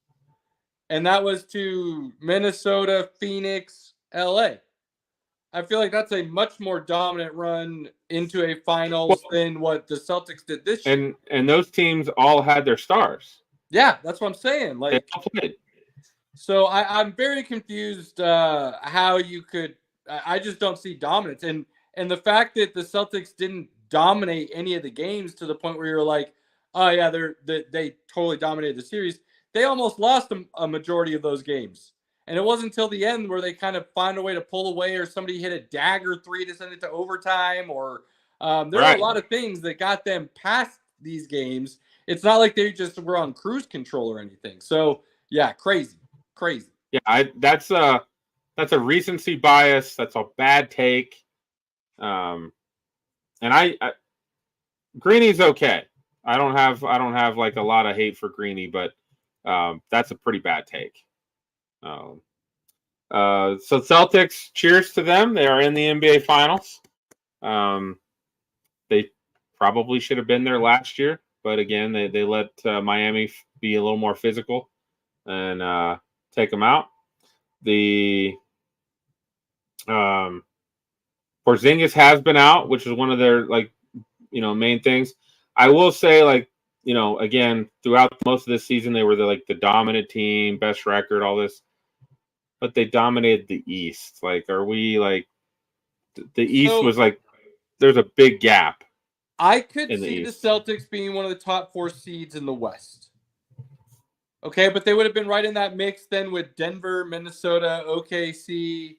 And that was to Minnesota, Phoenix, LA. I feel like that's a much more dominant run into a finals than what the Celtics did this year. And those teams all had their stars. Yeah, that's what I'm saying. They all played. So I'm very confused how you could. I just don't see dominance, and the fact that the Celtics didn't dominate any of the games to the point where you're like, oh yeah, they totally dominated the series. They almost lost a majority of those games. And it wasn't until the end where they kind of found a way to pull away, or somebody hit a dagger 3 to send it to overtime, or there were a lot of things that got them past these games. It's not like they just were on cruise control or anything. So yeah, crazy. Yeah, that's a recency bias. That's a bad take. And I Greeny's okay. I don't have like a lot of hate for Greeny, but that's a pretty bad take. So Celtics, cheers to them. They are in the NBA Finals. They probably should have been there last year, but again, they let Miami be a little more physical and take them out. The Porzingis has been out, which is one of their main things. I will say, again, throughout most of this season, they were the dominant team, best record, all this, but they dominated the East. Are we the East was there's a big gap. I could see the Celtics being one of the top 4 seeds in the West. Okay, but they would have been right in that mix then with Denver, Minnesota, OKC,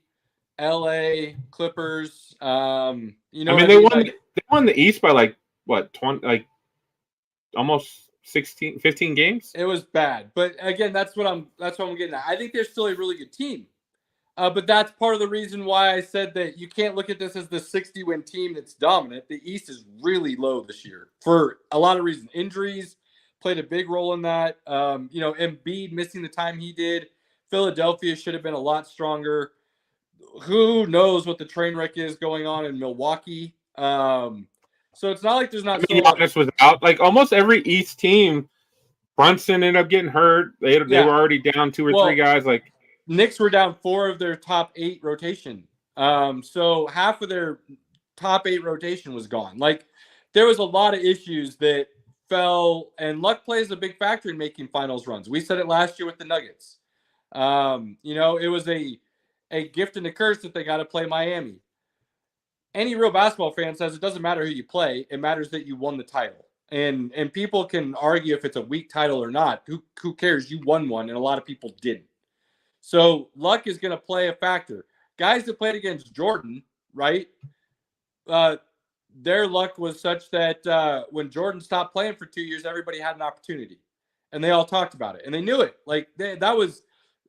LA, Clippers. They won the East by 20, almost 15 games. It was bad, but again, that's what I'm getting at. I think they're still a really good team, but that's part of the reason why I said that you can't look at this as the 60-win team that's dominant. The East is really low this year for a lot of reasons. Injuries played a big role in that. Embiid missing the time he did. Philadelphia should have been a lot stronger. Who knows what the train wreck is going on in Milwaukee? So it's not like there's not. Giannis was out. Almost every East team, Brunson ended up getting hurt. They were already down 2 or 3 guys. Knicks were down 4 of their top 8 rotation. So half of their top 8 rotation was gone. There was a lot of issues that fell, and luck plays a big factor in making finals runs. We said it last year with the Nuggets. It was a gift and a curse that they got to play Miami. Any real basketball fan says it doesn't matter who you play. It matters that you won the title. And people can argue if it's a weak title or not. Who cares? You won one, and a lot of people didn't. So luck is going to play a factor. Guys that played against Jordan, right? Their luck was such that when Jordan stopped playing for 2 years, everybody had an opportunity. And they all talked about it. And they knew it.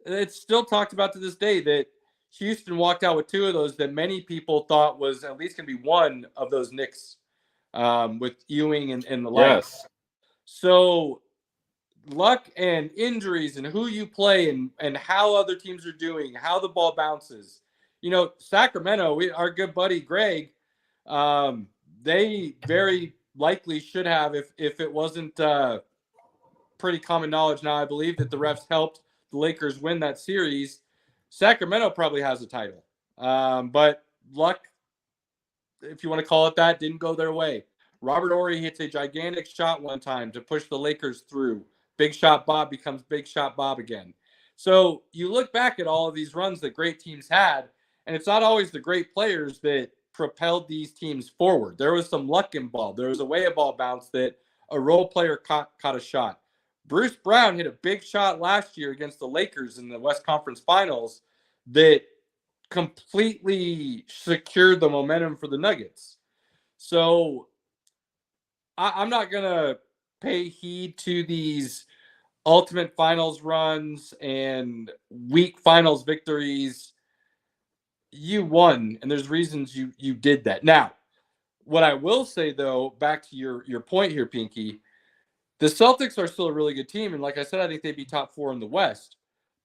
It's still talked about to this day that Houston walked out with 2 of those that many people thought was at least going to be one of those Knicks with Ewing and the like. Yes. So luck and injuries and who you play and how other teams are doing, how the ball bounces. Sacramento, our good buddy Greg, they very likely should have, if it wasn't pretty common knowledge now, I believe, that the refs helped the Lakers win that series. Sacramento probably has a title. But luck, if you want to call it that, didn't go their way. Robert Horry hits a gigantic shot one time to push the Lakers through. Big Shot Bob becomes Big Shot Bob again. So you look back at all of these runs that great teams had, and it's not always the great players that propelled these teams forward. There was some luck involved. There was a way a ball bounced that a role player caught a shot. Bruce Brown hit a big shot last year against the Lakers in the West Conference Finals that completely secured the momentum for the Nuggets. So I'm not going to pay heed to these ultimate finals runs and weak finals victories. You won, and there's reasons you did that. Now, what I will say, though, back to your point here, Pinky, the Celtics are still a really good team, and like I said, I think they'd be top 4 in the West.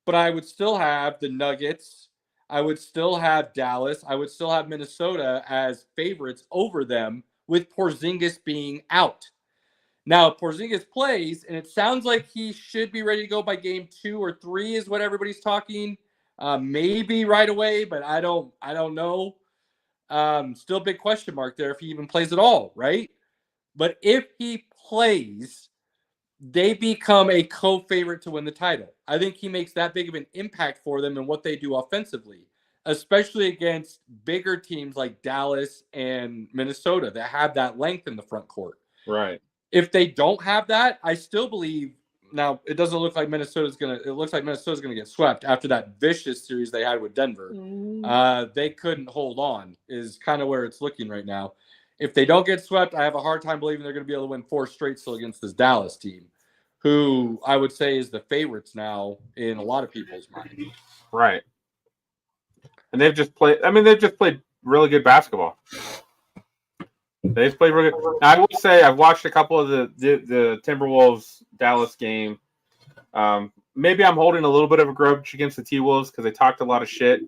But I would still have the Nuggets. I would still have Dallas. I would still have Minnesota as favorites over them, with Porzingis being out. Now, if Porzingis plays, and it sounds like he should be ready to go by game 2 or 3 is what everybody's talking. Maybe right away, but I don't know. Still big question mark there if he even plays at all, right? But if he plays, they become a co-favorite to win the title. I think he makes that big of an impact for them in what they do offensively, especially against bigger teams like Dallas and Minnesota that have that length in the front court. Right. If they don't have that, I still believe. Now, it doesn't look like Minnesota's going to – it looks like Minnesota's going to get swept after that vicious series they had with Denver. They couldn't hold on is kind of where it's looking right now. If they don't get swept, I have a hard time believing they're going to be able to win 4 straight still against this Dallas team, who I would say is the favorites now in a lot of people's minds. Right. And they've just played really good basketball. They've played really good. Now, I will say I've watched a couple of the Timberwolves Dallas game. Maybe I'm holding a little bit of a grudge against the T-Wolves because they talked a lot of shit.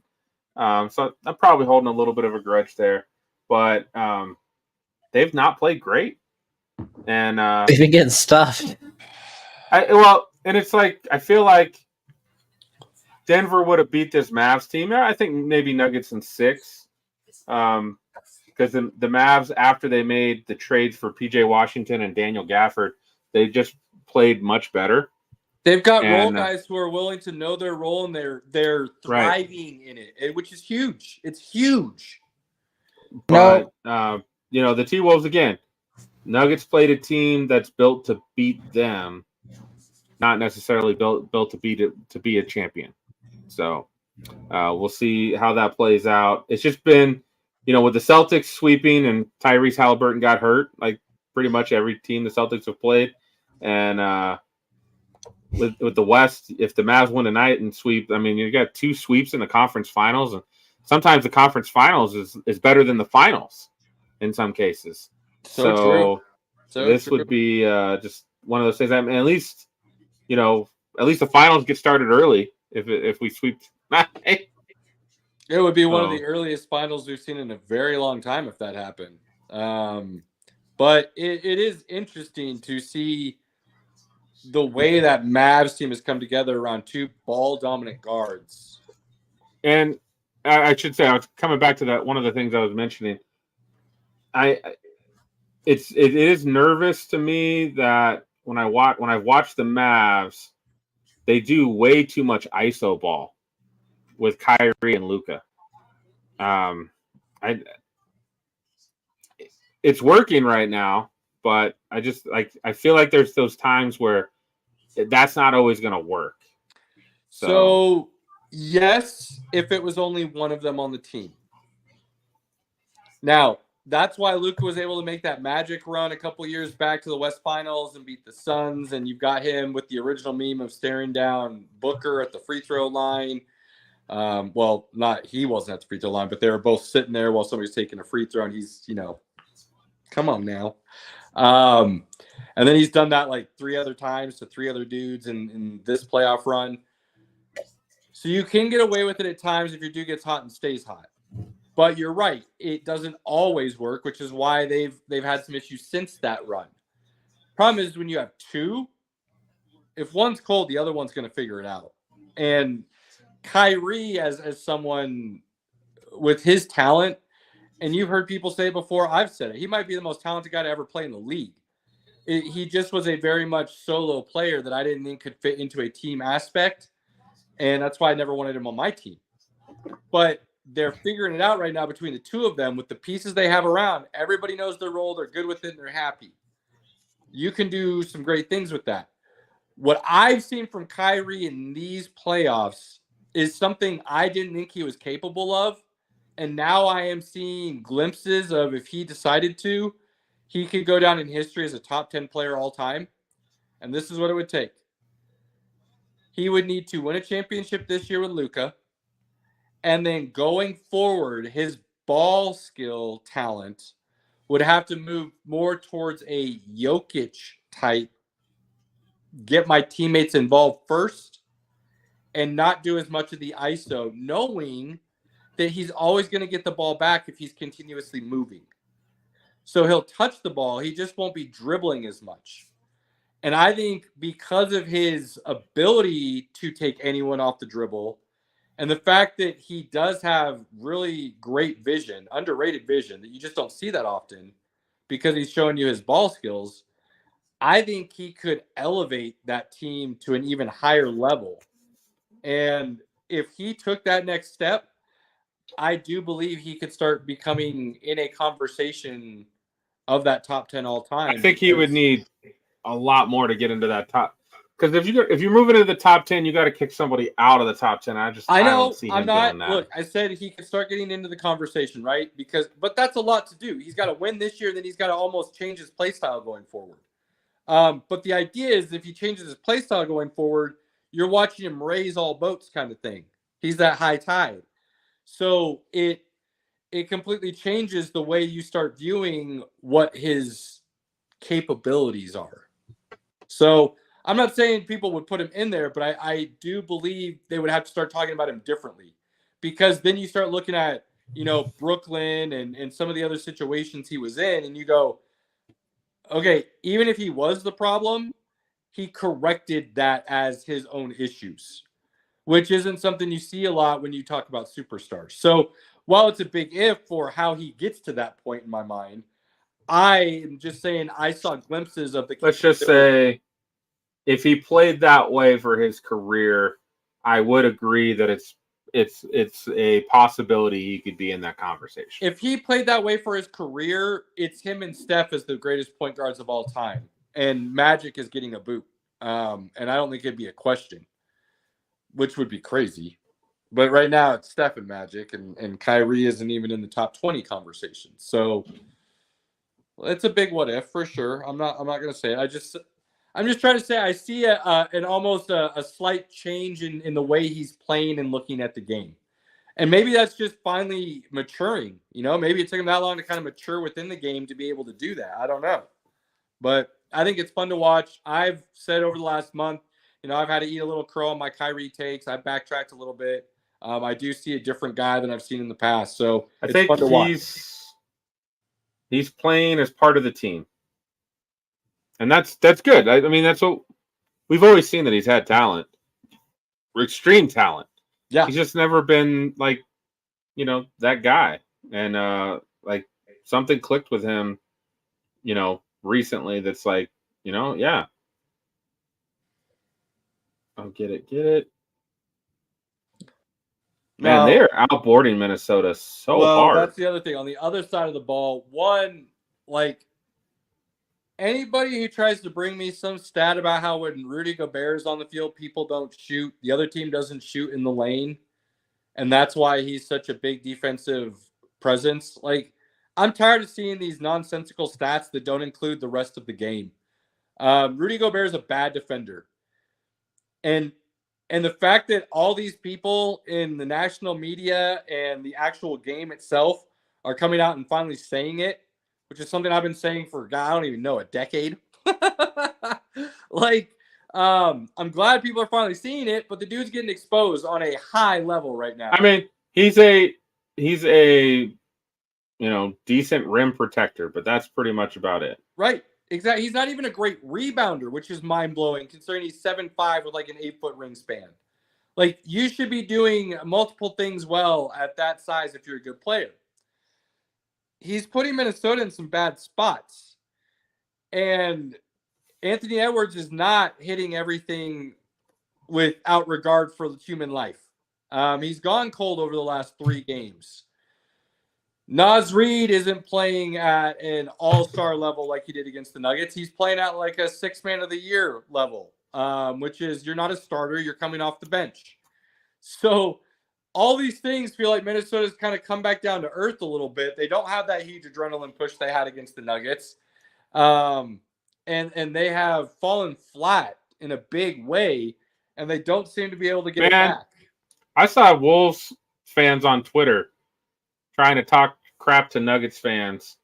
So I'm probably holding a little bit of a grudge there. But they've not played great. And They've been getting stuffed. And it's like I feel like Denver would have beat this Mavs team. I think maybe Nuggets in 6. Because the Mavs, after they made the trades for P.J. Washington and Daniel Gafford, they just played much better. They've got role guys who are willing to know their role, and they're thriving in it, which is huge. It's huge. But the T-Wolves again. Nuggets played a team that's built to beat them, not necessarily built to be a champion. So we'll see how that plays out. It's just been, with the Celtics sweeping and Tyrese Halliburton got hurt, like pretty much every team the Celtics have played, and with the West, if the Mavs win tonight and sweep, I mean, you got 2 sweeps in the conference finals, and sometimes the conference finals is better than the finals in some cases. So this would be just one of those things. I mean, at least the finals get started early if we sweep. It would be one of the earliest finals we've seen in a very long time if that happened. But it is interesting to see the way that Mavs team has come together around 2 ball-dominant guards. And I should say, I was coming back to that. One of the things I was mentioning, it is nervous to me that when I watch the Mavs, they do way too much ISO ball with Kyrie and Luka. It's working right now, but I feel like there's those times where that's not always going to work. So yes, if it was only one of them on the team. Now, that's why Luka was able to make that magic run a couple years back to the West Finals and beat the Suns, and you've got him with the original meme of staring down Booker at the free throw line. He wasn't at the free throw line, but they were both sitting there while somebody's taking a free throw, and he's, come on now. And then he's done that like 3 other times to 3 other dudes in this playoff run. So you can get away with it at times if your dude gets hot and stays hot. But you're right, it doesn't always work, which is why they've had some issues since that run. Problem is when you have 2, if one's cold, the other one's going to figure it out. And Kyrie, as someone with his talent, and you've heard people say it before, I've said it, he might be the most talented guy to ever play in the league. He just was a very much solo player that I didn't think could fit into a team aspect, and that's why I never wanted him on my team. But they're figuring it out right now between the 2 of them with the pieces they have around. Everybody knows their role. They're good with it, and they're happy. You can do some great things with that. What I've seen from Kyrie in these playoffs is something I didn't think he was capable of, and now I am seeing glimpses of if he decided to, he could go down in history as a top 10 player all time. And this is what it would take. He would need to win a championship this year with Luka. And then going forward, his ball skill talent would have to move more towards a Jokic type, get my teammates involved first, and not do as much of the ISO, knowing that he's always going to get the ball back if he's continuously moving. So he'll touch the ball. He just won't be dribbling as much. And I think because of his ability to take anyone off the dribble and the fact that he does have really great vision, underrated vision, that you just don't see that often because he's showing you his ball skills, I think he could elevate that team to an even higher level. And if he took that next step, I do believe he could start becoming in a conversation of that top 10 all time. I think he would need a lot more to get into that top. Because if you're moving into the top 10, you got to kick somebody out of the top 10. I know. don't see him doing that. Look, I said he could start getting into the conversation, right? But that's a lot to do. He's got to win this year, then he's got to almost change his play style going forward. But the idea is if he changes his play style going forward, you're watching him raise all boats kind of thing. He's that high tide. So it completely changes the way you start viewing what his capabilities are. So I'm not saying people would put him in there, but I do believe they would have to start talking about him differently, because then you start looking at, Brooklyn and some of the other situations he was in, and you go, okay, even if he was the problem, he corrected that as his own issues, which isn't something you see a lot when you talk about superstars. So while it's a big if for how he gets to that point in my mind, I am just saying I saw glimpses of the. Let's just say, if he played that way for his career, I would agree that it's a possibility he could be in that conversation. If he played that way for his career, it's him and Steph as the greatest point guards of all time, and Magic is getting a boot. And I don't think it'd be a question, which would be crazy. But right now it's Steph and Magic, and Kyrie isn't even in the top 20 conversation. So it's a big what if for sure. I'm not going to say it. I'm just trying to say I see an almost a slight change in the way he's playing and looking at the game. And maybe that's just finally maturing. Maybe it took him that long to kind of mature within the game to be able to do that. I don't know. But I think it's fun to watch. I've said over the last month, I've had to eat a little crow on my Kyrie takes. I've backtracked a little bit. I do see a different guy than I've seen in the past. So I think fun to watch. He's playing as part of the team. And that's good. I mean, that's what we've always seen, that he's had talent, extreme talent. Yeah. He's just never been like, that guy. And something clicked with him, recently. That's like, yeah. Oh, get it. Man, they are outboarding Minnesota so hard. That's the other thing. On the other side of the ball, anybody who tries to bring me some stat about how when Rudy Gobert is on the field, people don't shoot, the other team doesn't shoot in the lane, and that's why he's such a big defensive presence. I'm tired of seeing these nonsensical stats that don't include the rest of the game. Rudy Gobert is a bad defender. And the fact that all these people in the national media and the actual game itself are coming out and finally saying it, which is something I've been saying for, I don't even know, a decade. I'm glad people are finally seeing it, but the dude's getting exposed on a high level right now. I mean, he's a decent rim protector, but that's pretty much about it. Right. Exactly. He's not even a great rebounder, which is mind-blowing considering he's 7'5" with an 8-foot wingspan. You should be doing multiple things well at that size if you're a good player. He's putting Minnesota in some bad spots. And Anthony Edwards is not hitting everything without regard for human life. He's gone cold over the last 3 games. Naz Reid isn't playing at an all-star level like he did against the Nuggets. He's playing at a 6-man of the year level, which is you're not a starter. You're coming off the bench. So all these things feel like Minnesota's kind of come back down to earth a little bit. They don't have that huge adrenaline push they had against the Nuggets. And they have fallen flat in a big way, and they don't seem to be able to get it back. I saw Wolves fans on Twitter trying to talk crap to Nuggets fans.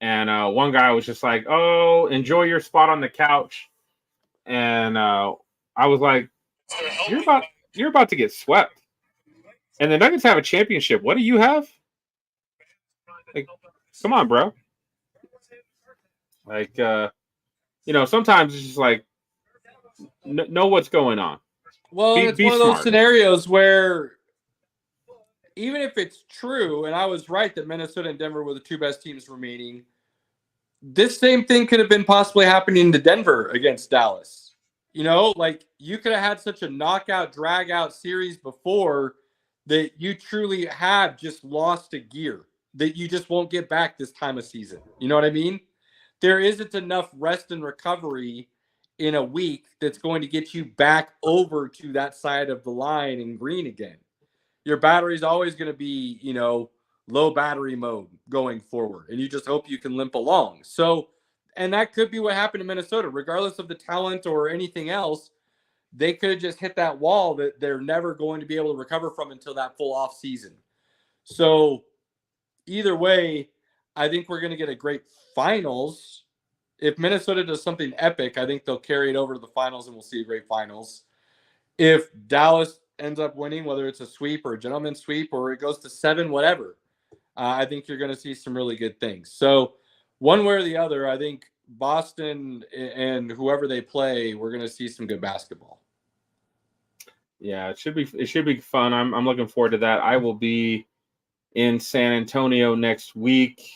And one guy was just like, oh, enjoy your spot on the couch. And I was like, you're about to get swept. And the Nuggets have a championship. What do you have? Come on, bro. Sometimes it's just know what's going on. Well, it's one of those scenarios where even if it's true, and I was right that Minnesota and Denver were the 2 best teams remaining, this same thing could have been possibly happening to Denver against Dallas. You could have had such a knockout, drag-out series before that you truly have just lost a gear that you just won't get back this time of season. You know what I mean? There isn't enough rest and recovery in a week that's going to get you back over to that side of the line in green again. Your battery is always going to be, low battery mode going forward, and you just hope you can limp along. So, and that could be what happened in Minnesota, regardless of the talent or anything else. They could have just hit that wall that they're never going to be able to recover from until that full off season. So either way, I think we're going to get a great finals. If Minnesota does something epic, I think they'll carry it over to the finals and we'll see a great finals. If Dallas ends up winning, whether it's a sweep or a gentleman's sweep or it goes to 7, whatever, I think you're going to see some really good things. So one way or the other, I think Boston and whoever they play, we're going to see some good basketball. Yeah, it should be fun. I'm looking forward to that. I will be in San Antonio next week,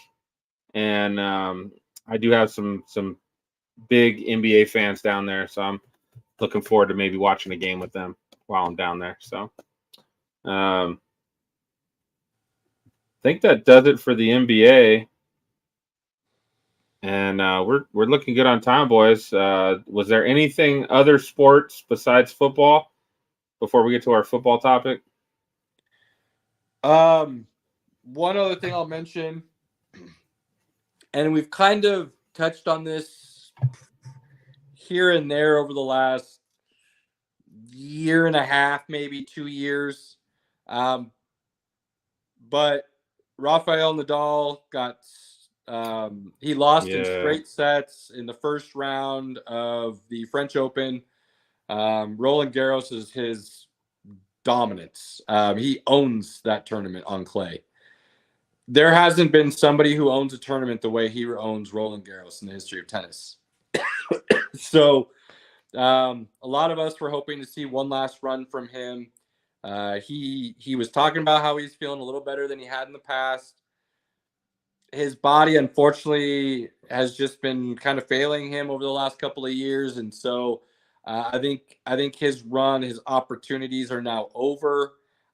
and I do have some big NBA fans down there, so I'm looking forward to maybe watching a game with them while I'm down there. So, I think that does it for the NBA. And we're looking good on time, boys. Was there anything other sports besides football before we get to our football topic? One other thing I'll mention, and we've kind of touched on this here and there over the last year and a half, maybe 2 years. But Rafael Nadal he lost in straight sets in the first round of the French Open. Roland Garros is his dominance. He owns that tournament on clay. There hasn't been somebody who owns a tournament the way he owns Roland Garros in the history of tennis. So a lot of us were hoping to see one last run from him. He was talking about how he's feeling a little better than he had in the past. His body, unfortunately, has just been kind of failing him over the last couple of years. And so I think his run, his opportunities are now over.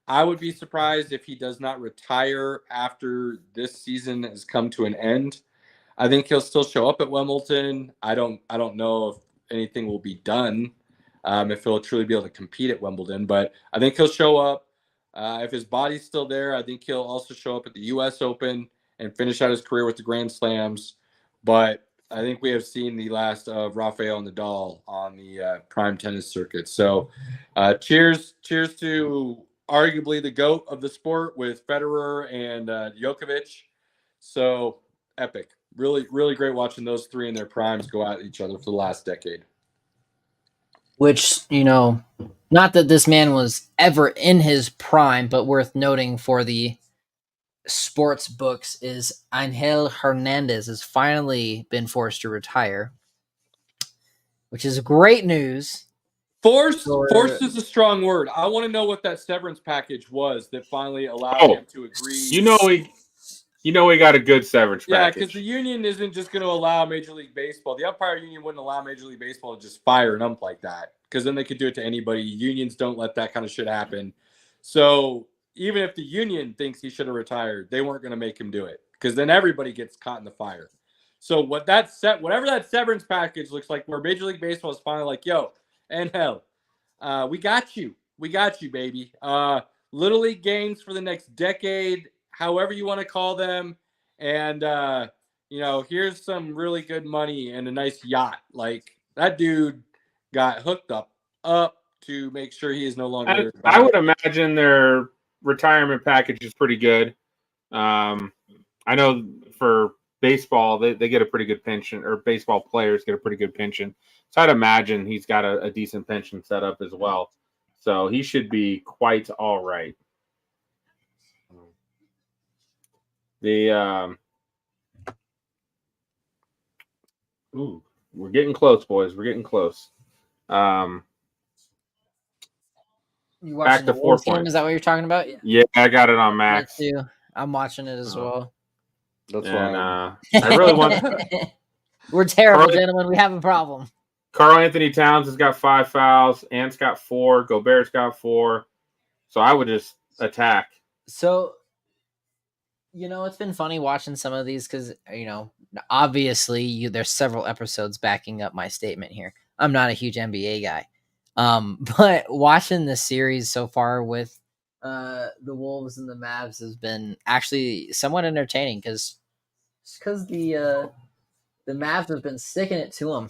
I would be surprised if he does not retire after this season has come to an end. I think he'll still show up at Wimbledon. I don't know if anything will be done, if he'll truly be able to compete at Wimbledon, but I think he'll show up. If his body's still there, I think he'll also show up at the U.S. Open and finish out his career with the Grand Slams. But I think we have seen the last of Rafael Nadal on the prime tennis circuit. So cheers to arguably the GOAT of the sport with Federer and Djokovic. So epic. Really, really great watching those three in their primes go at each other for the last decade. Which, not that this man was ever in his prime, but worth noting for the sports books is Angel Hernandez has finally been forced to retire, which is great news. Forced is a strong word. I want to know what that severance package was that finally allowed him to agree. We got a good severance package. Yeah, because the union isn't just going to allow Major League Baseball. The umpire union wouldn't allow Major League Baseball to just fire an ump like that, because then they could do it to anybody. Unions don't let that kind of shit happen. So even if the union thinks he should have retired, they weren't going to make him do it, because then everybody gets caught in the fire. So whatever that severance package looks like, where Major League Baseball is finally like, yo, NL, we got you, baby. Little League games for the next decade, however you want to call them, and here's some really good money and a nice yacht. Like, that dude got hooked up to make sure he is no longer. I would imagine their retirement package is pretty good. I know for baseball they get a pretty good pension, or baseball players get a pretty good pension. So I'd imagine he's got a decent pension set up as well. So he should be quite all right. We're getting close, boys. We're getting close. You watching back to the 4 game? points. Is that what you're talking about? Yeah, I got it on Max. Me too. I'm watching it as well. That's And why. I really want. We're terrible, Carly- gentlemen. We have a problem. Karl Anthony Towns has got 5 fouls. Ant's got 4. Gobert's got 4. So I would just attack. So, it's been funny watching some of these because, obviously there's several episodes backing up my statement here. I'm not a huge NBA guy. But watching this series so far with the Wolves and the Mavs has been actually somewhat entertaining because the Mavs have been sticking it to them.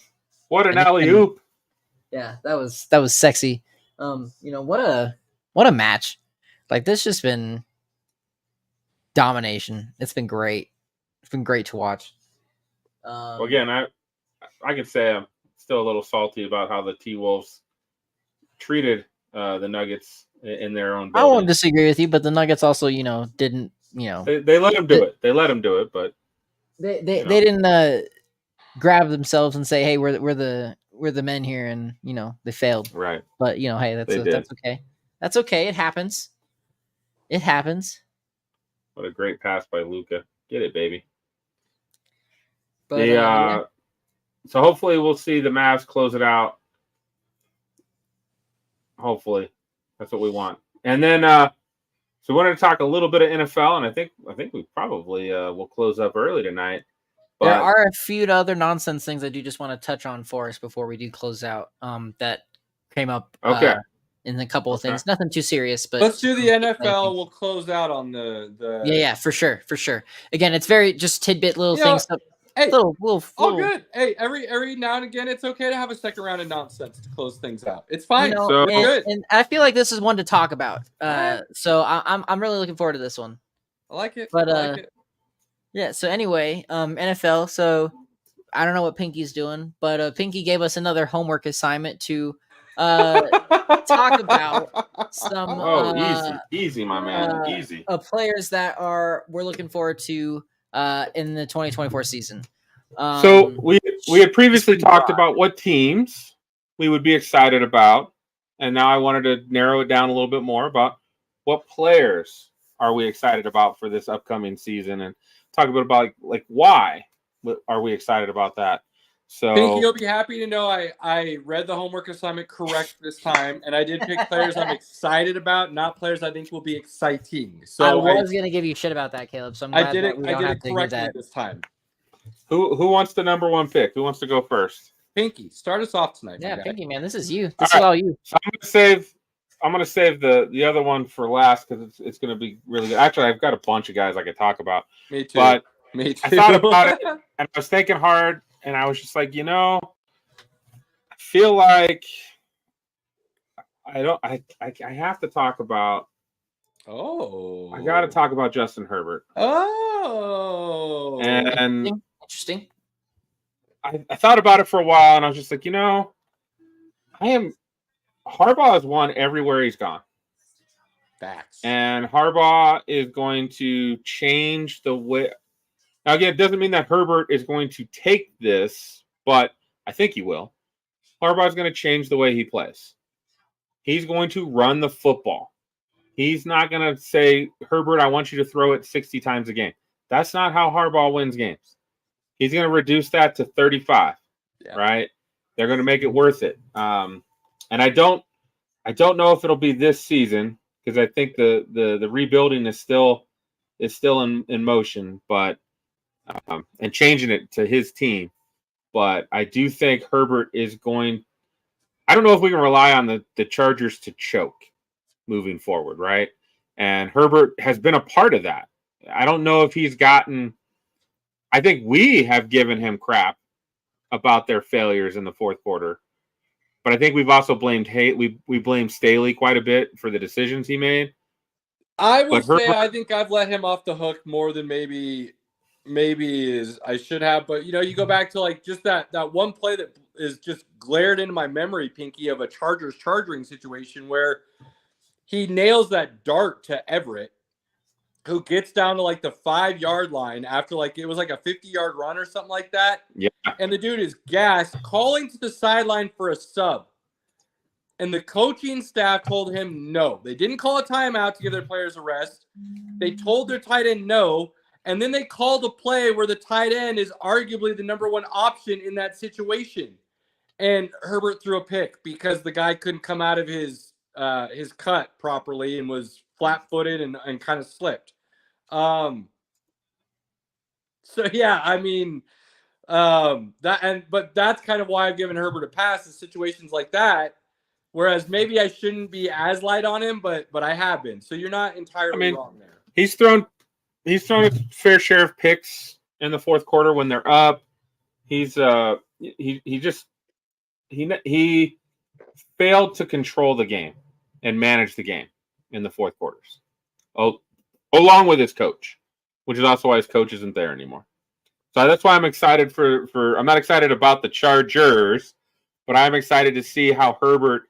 What an And it's alley been- oop! Yeah, that was sexy. What a match. Like this just been domination. It's been great. It's been great to watch. Well, again, I can say I'm still a little salty about how the T-Wolves treated the Nuggets in their own I building. won't disagree with you, but the Nuggets also, didn't, They let them do it. They let them do it, but they didn't grab themselves and say, "Hey, we're the men here," and they failed. right. But hey, that's okay. That's okay. It happens. It happens. What a great pass by Luka. Get it, baby. But So hopefully we'll see the Mavs close it out. Hopefully, that's what we want. And then, so we wanted to talk a little bit of NFL, and I think we probably will close up early tonight. But there are a few other nonsense things I do just want to touch on for us before we do close out. That came up. Okay. In a couple of things, nothing too serious, but Let's do the NFL. We'll close out on the. Yeah, for sure. Again, it's very just tidbit little things. Hey, little. All good. Hey, every now and again, it's okay to have a second round of nonsense to close things out. It's fine. So- good. And I feel like this is one to talk about. So I'm really looking forward to this one. I like it. But I like it. yeah. So anyway, NFL. So I don't know what Pinky's doing, but Pinky gave us another homework assignment to talk about some easy, my man, easy. Players that we're looking forward to in the 2024 season. So we had previously talked about what teams we would be excited about, and now I wanted to narrow it down a little bit more about what players are we excited about for this upcoming season, and talk a bit about like why are we excited about that. So Pinky, you'll be happy to know I read the homework assignment correct this time, and I did pick players I'm excited about, not players I think will be exciting. So I was gonna give you shit about that, Caleb. So I'm glad I did it to correctly this time. Who wants the number one pick? Who wants to go first? Pinky, start us off tonight. Yeah, my guy. Pinky, man, this is you. This is all you. So I'm gonna save the other one for last because it's gonna be really good. Actually, I've got a bunch of guys I could talk about. Me too. But Me too. I thought about it and I was thinking hard, and I was just like, I feel like I have to talk about. Oh, I got to talk about Justin Herbert. Oh, And Interesting. I thought about it for a while, and I was just like, Harbaugh has won everywhere he's gone. facts. And Harbaugh is going to change the way. Now, again, it doesn't mean that Herbert is going to take this, but I think he will. Harbaugh is going to change the way he plays. He's going to run the football. He's not going to say, Herbert, I want you to throw it 60 times a game. That's not how Harbaugh wins games. He's going to reduce that to 35, right? They're going to make it worth it. And I don't know if it'll be this season because I think the rebuilding is still in motion, but and changing it to his team. But I do think Herbert is going. I don't know if we can rely on the Chargers to choke moving forward, right? And Herbert has been a part of that. I don't know if he's gotten. I think we have given him crap about their failures in the fourth quarter, but I think we've also blamed we blamed Staley quite a bit for the decisions he made. I would say I think I've let him off the hook more than maybe is I should have. But you go back to like just that one play that is just glared into my memory, Pinky, of a Chargers charging situation where he nails that dart to Everett, who gets down to like the 5-yard line after like it was like a 50-yard run or something like that. Yeah. And the dude is gassed, calling to the sideline for a sub. And the coaching staff told him no. They didn't call a timeout to give their players a rest. They told their tight end no. And then they called a play where the tight end is arguably the number one option in that situation. And Herbert threw a pick because the guy couldn't come out of his cut properly and was flat-footed and kind of slipped. So, yeah, I mean, But that's kind of why I've given Herbert a pass in situations like that. Whereas maybe I shouldn't be as light on him, but I have been. So you're not entirely wrong there. He's thrown a fair share of picks in the fourth quarter when they're up. He's he failed to control the game and manage the game in the fourth quarters. Along with his coach, which is also why his coach isn't there anymore. So that's why I'm excited I'm not excited about the Chargers, but I'm excited to see how Herbert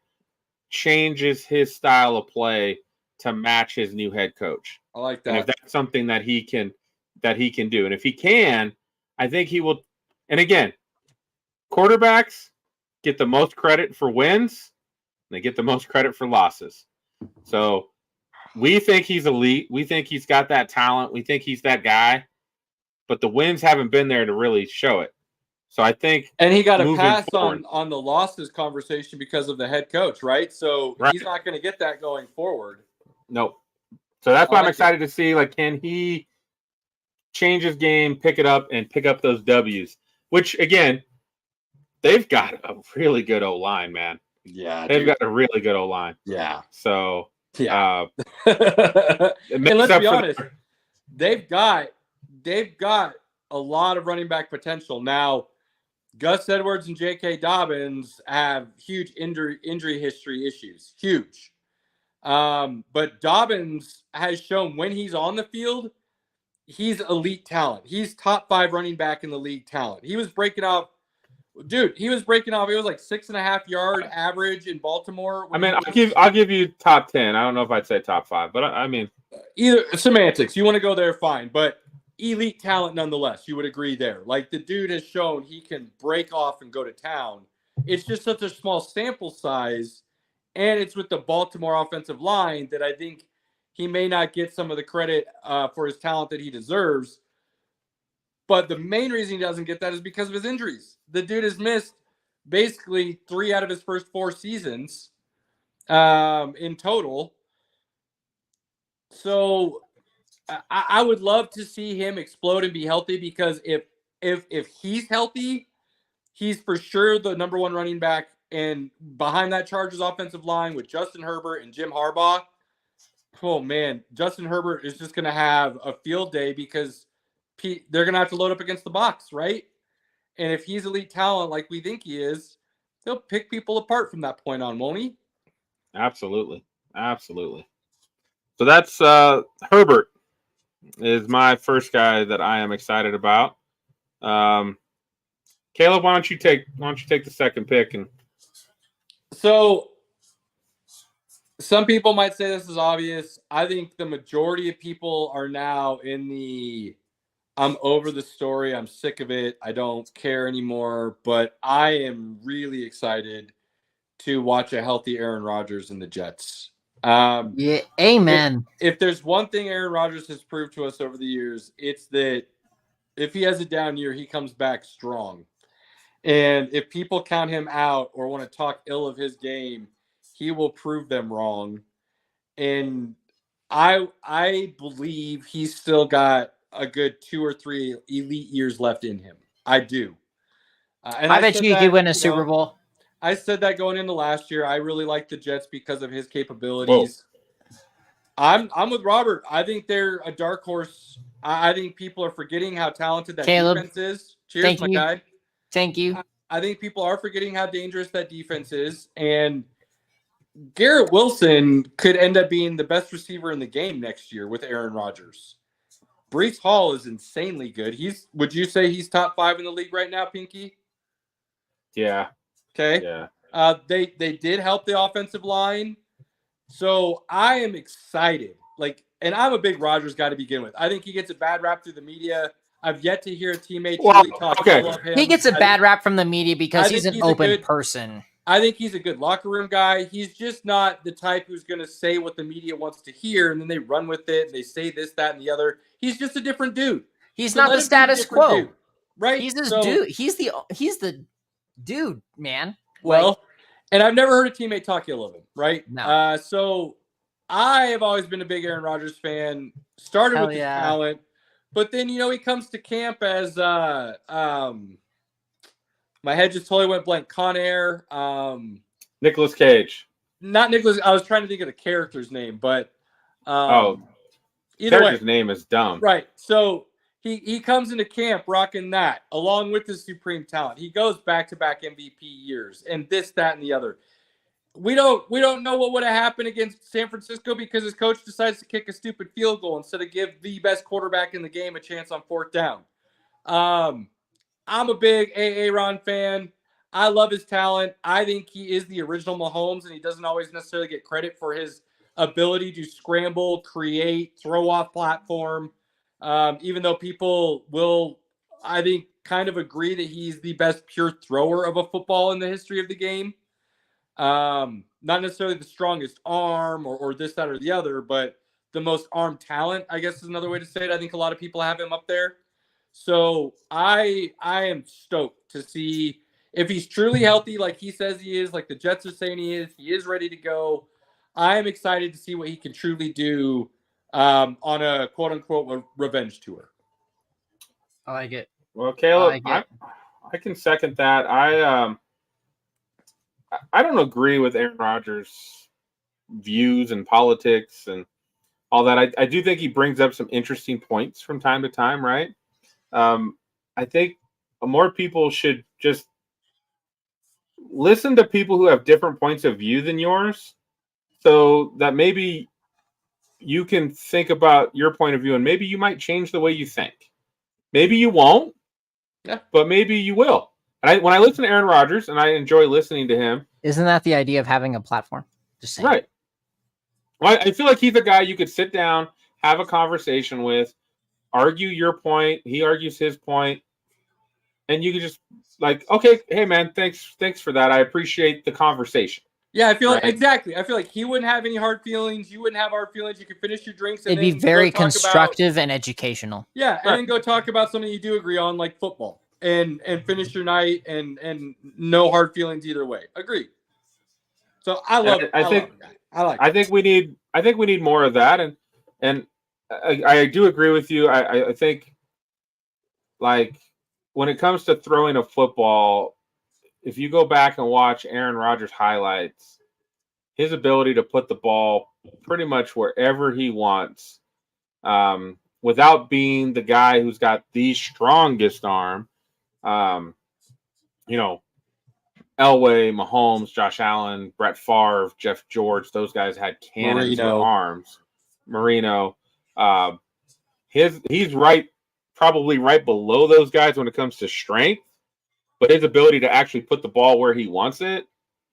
changes his style of play to match his new head coach. I like that. And if that's something that he can do, and if he can, I think he will. And again, quarterbacks get the most credit for wins, and they get the most credit for losses. So we think he's elite. We think he's got that talent. We think he's that guy. But the wins haven't been there to really show it. So I think, and he got a pass on the losses conversation because of the head coach, right? So he's not going to get that going forward. Nope. So that's why I'm excited to see, like, can he change his game, pick it up, and pick up those W's? Which, again, they've got a really good O-line, man. Yeah, they've got a really good O-line. Yeah. So, yeah. And let's be honest, they've got a lot of running back potential. Now, Gus Edwards and J.K. Dobbins have huge injury history issues. Huge. But Dobbins has shown when he's on the field, he's elite talent. He's top 5 running back in the league talent. He was breaking off. Dude, he was breaking off. It was like 6.5 yard average in Baltimore. I mean, I'll give you top 10. I don't know if I'd say top 5, but I mean, either semantics. You want to go there, fine. But elite talent nonetheless. You would agree there. Like, the dude has shown he can break off and go to town. It's just such a small sample size, and it's with the Baltimore offensive line that I think he may not get some of the credit for his talent that he deserves. But the main reason he doesn't get that is because of his injuries. The dude has missed basically 3 out of his first 4 seasons in total. So I would love to see him explode and be healthy, because if he's healthy, he's for sure the number 1 running back. And behind that Chargers offensive line with Justin Herbert and Jim Harbaugh, oh man, Justin Herbert is just going to have a field day, because they're going to have to load up against the box, right? And if he's elite talent like we think he is, he'll pick people apart from that point on, won't he? Absolutely. Absolutely. So that's Herbert is my first guy that I am excited about. Caleb, why don't you take the second pick? And so some people might say this is obvious. I think the majority of people are now in the I'm over the story. I'm sick of it. I don't care anymore. But I am really excited to watch a healthy Aaron Rodgers in the Jets. Yeah, amen. If there's one thing Aaron Rodgers has proved to us over the years, it's that if he has a down year, he comes back strong. And if people count him out or want to talk ill of his game, he will prove them wrong. And I believe he's still got a good 2 or 3 elite years left in him. I do. And I bet you could win a Super Bowl. I said that going into last year. I really like the Jets because of his capabilities. Whoa. I'm with Robert. I think they're a dark horse. I think people are forgetting how talented that defense is. Cheers, my guy. Thank you. I think people are forgetting how dangerous that defense is. And Garrett Wilson could end up being the best receiver in the game next year with Aaron Rodgers. Breece Hall is insanely good. Would you say he's top 5 in the league right now, Pinky? Yeah. Okay. Yeah. They did help the offensive line. So I am excited. And I'm a big Rodgers guy to begin with. I think he gets a bad rap through the media. I've yet to hear a teammate really talk ill of him. He gets a bad rap from the media because he's an open person. I think he's a good locker room guy. He's just not the type who's going to say what the media wants to hear, and then they run with it. And they say this, that, and the other. He's just a different dude. He's not the status quo, dude, right? He's this dude. He's the dude, man. Well, and I've never heard a teammate talk ill of him, right? No. So I have always been a big Aaron Rodgers fan. Started with his talent, but then he comes to camp as My head just totally went blank. Con Air. Nicolas Cage. Not Nicholas. I was trying to think of the character's name, but Oh, either way, character's name is dumb. right. So he comes into camp rocking that along with his supreme talent. He goes back-to-back MVP years and this, that, and the other. We don't know what would have happened against San Francisco because his coach decides to kick a stupid field goal instead of give the best quarterback in the game a chance on fourth down. I'm a big Aaron fan. I love his talent. I think he is the original Mahomes, and he doesn't always necessarily get credit for his ability to scramble, create, throw off platform. Even though people will, I think, kind of agree that he's the best pure thrower of a football in the history of the game. Not necessarily the strongest arm or this, that, or the other, but the most arm talent, I guess is another way to say it. I think a lot of people have him up there. So I am stoked to see if he's truly healthy, like he says he is, like the Jets are saying he is ready to go. I am excited to see what he can truly do on a quote unquote revenge tour. I like it. Well, Caleb, I can second that. I don't agree with Aaron Rodgers' views and politics and all that. I do think he brings up some interesting points from time to time, right? I think more people should just listen to people who have different points of view than yours so that maybe you can think about your point of view and maybe you might change the way you think. Maybe you won't, but maybe you will. And when I listen to Aaron Rodgers, and I enjoy listening to him. Isn't that the idea of having a platform? Just saying. Right. Well, I feel like he's a guy you could sit down, have a conversation with, argue your point, he argues his point, and you could just like, okay, hey man, thanks for that. I appreciate the conversation. Yeah, I feel like exactly. I feel like he wouldn't have any hard feelings. You wouldn't have hard feelings. You could finish your drinks. And it'd be very constructive and educational. Yeah, and then go talk about something you do agree on, like football, and finish your night and no hard feelings either way. Agree. So I love it. I think we need more of that, and I do agree with you. I think like when it comes to throwing a football, if you go back and watch Aaron Rodgers highlights, his ability to put the ball pretty much wherever he wants, without being the guy who's got the strongest arm, Elway, Mahomes, Josh Allen, Brett Favre, Jeff George, those guys had cannons of arms. Marino, he's probably right below those guys when it comes to strength, but his ability to actually put the ball where he wants it,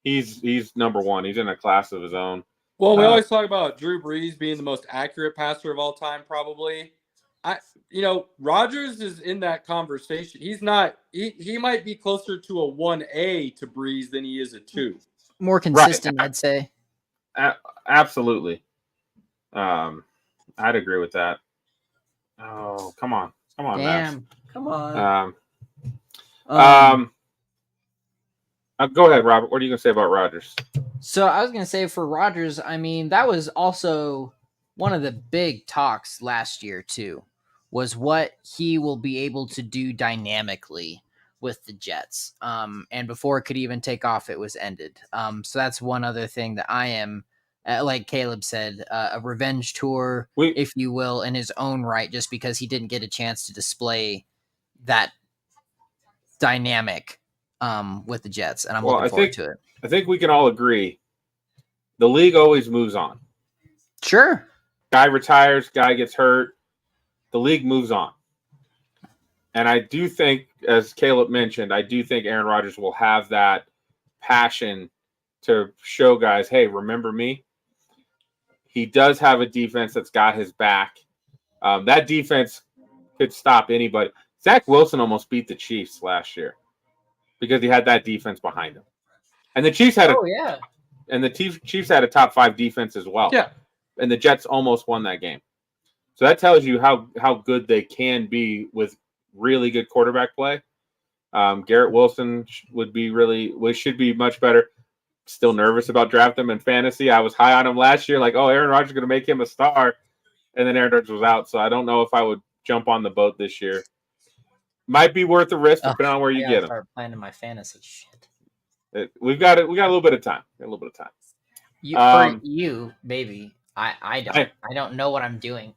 he's number one. He's in a class of his own. Well, we always talk about Drew Brees being the most accurate passer of all time, probably. Rodgers is in that conversation. He's not. He might be closer to a 1A to Brees than he is a 2. More consistent, right. I'd say. Absolutely. I'd agree with that. Oh, come on, damn, Max. Come on. Go ahead, Robert. What are you gonna say about Rodgers? So I was gonna say for Rodgers, I mean, that was also one of the big talks last year too, was what he will be able to do dynamically with the Jets. And before it could even take off, it was ended. So that's one other thing that I am, like Caleb said, a revenge tour, if you will, in his own right, just because he didn't get a chance to display that dynamic with the Jets. And I'm looking forward to it. I think we can all agree the league always moves on. Sure. Guy retires, guy gets hurt, the league moves on. And I do think, as Caleb mentioned, I do think Aaron Rodgers will have that passion to show guys, hey, remember me? He does have a defense that's got his back. That defense could stop anybody. Zach Wilson almost beat the Chiefs last year because he had that defense behind him. And the Chiefs had Chiefs had a top 5 defense as well. Yeah. And the Jets almost won that game. So that tells you how good they can be with really good quarterback play. Garrett Wilson should be much better. Still nervous about drafting him in fantasy. I was high on him last year, like, oh, Aaron Rodgers is going to make him a star. And then Aaron Rodgers was out. So I don't know if I would jump on the boat this year. Might be worth the risk Oh, depending on where I you gotta get him. start planning my fantasy shit. We got a little bit of time. A little bit of time. For you, maybe. I don't. I don't know what I'm doing.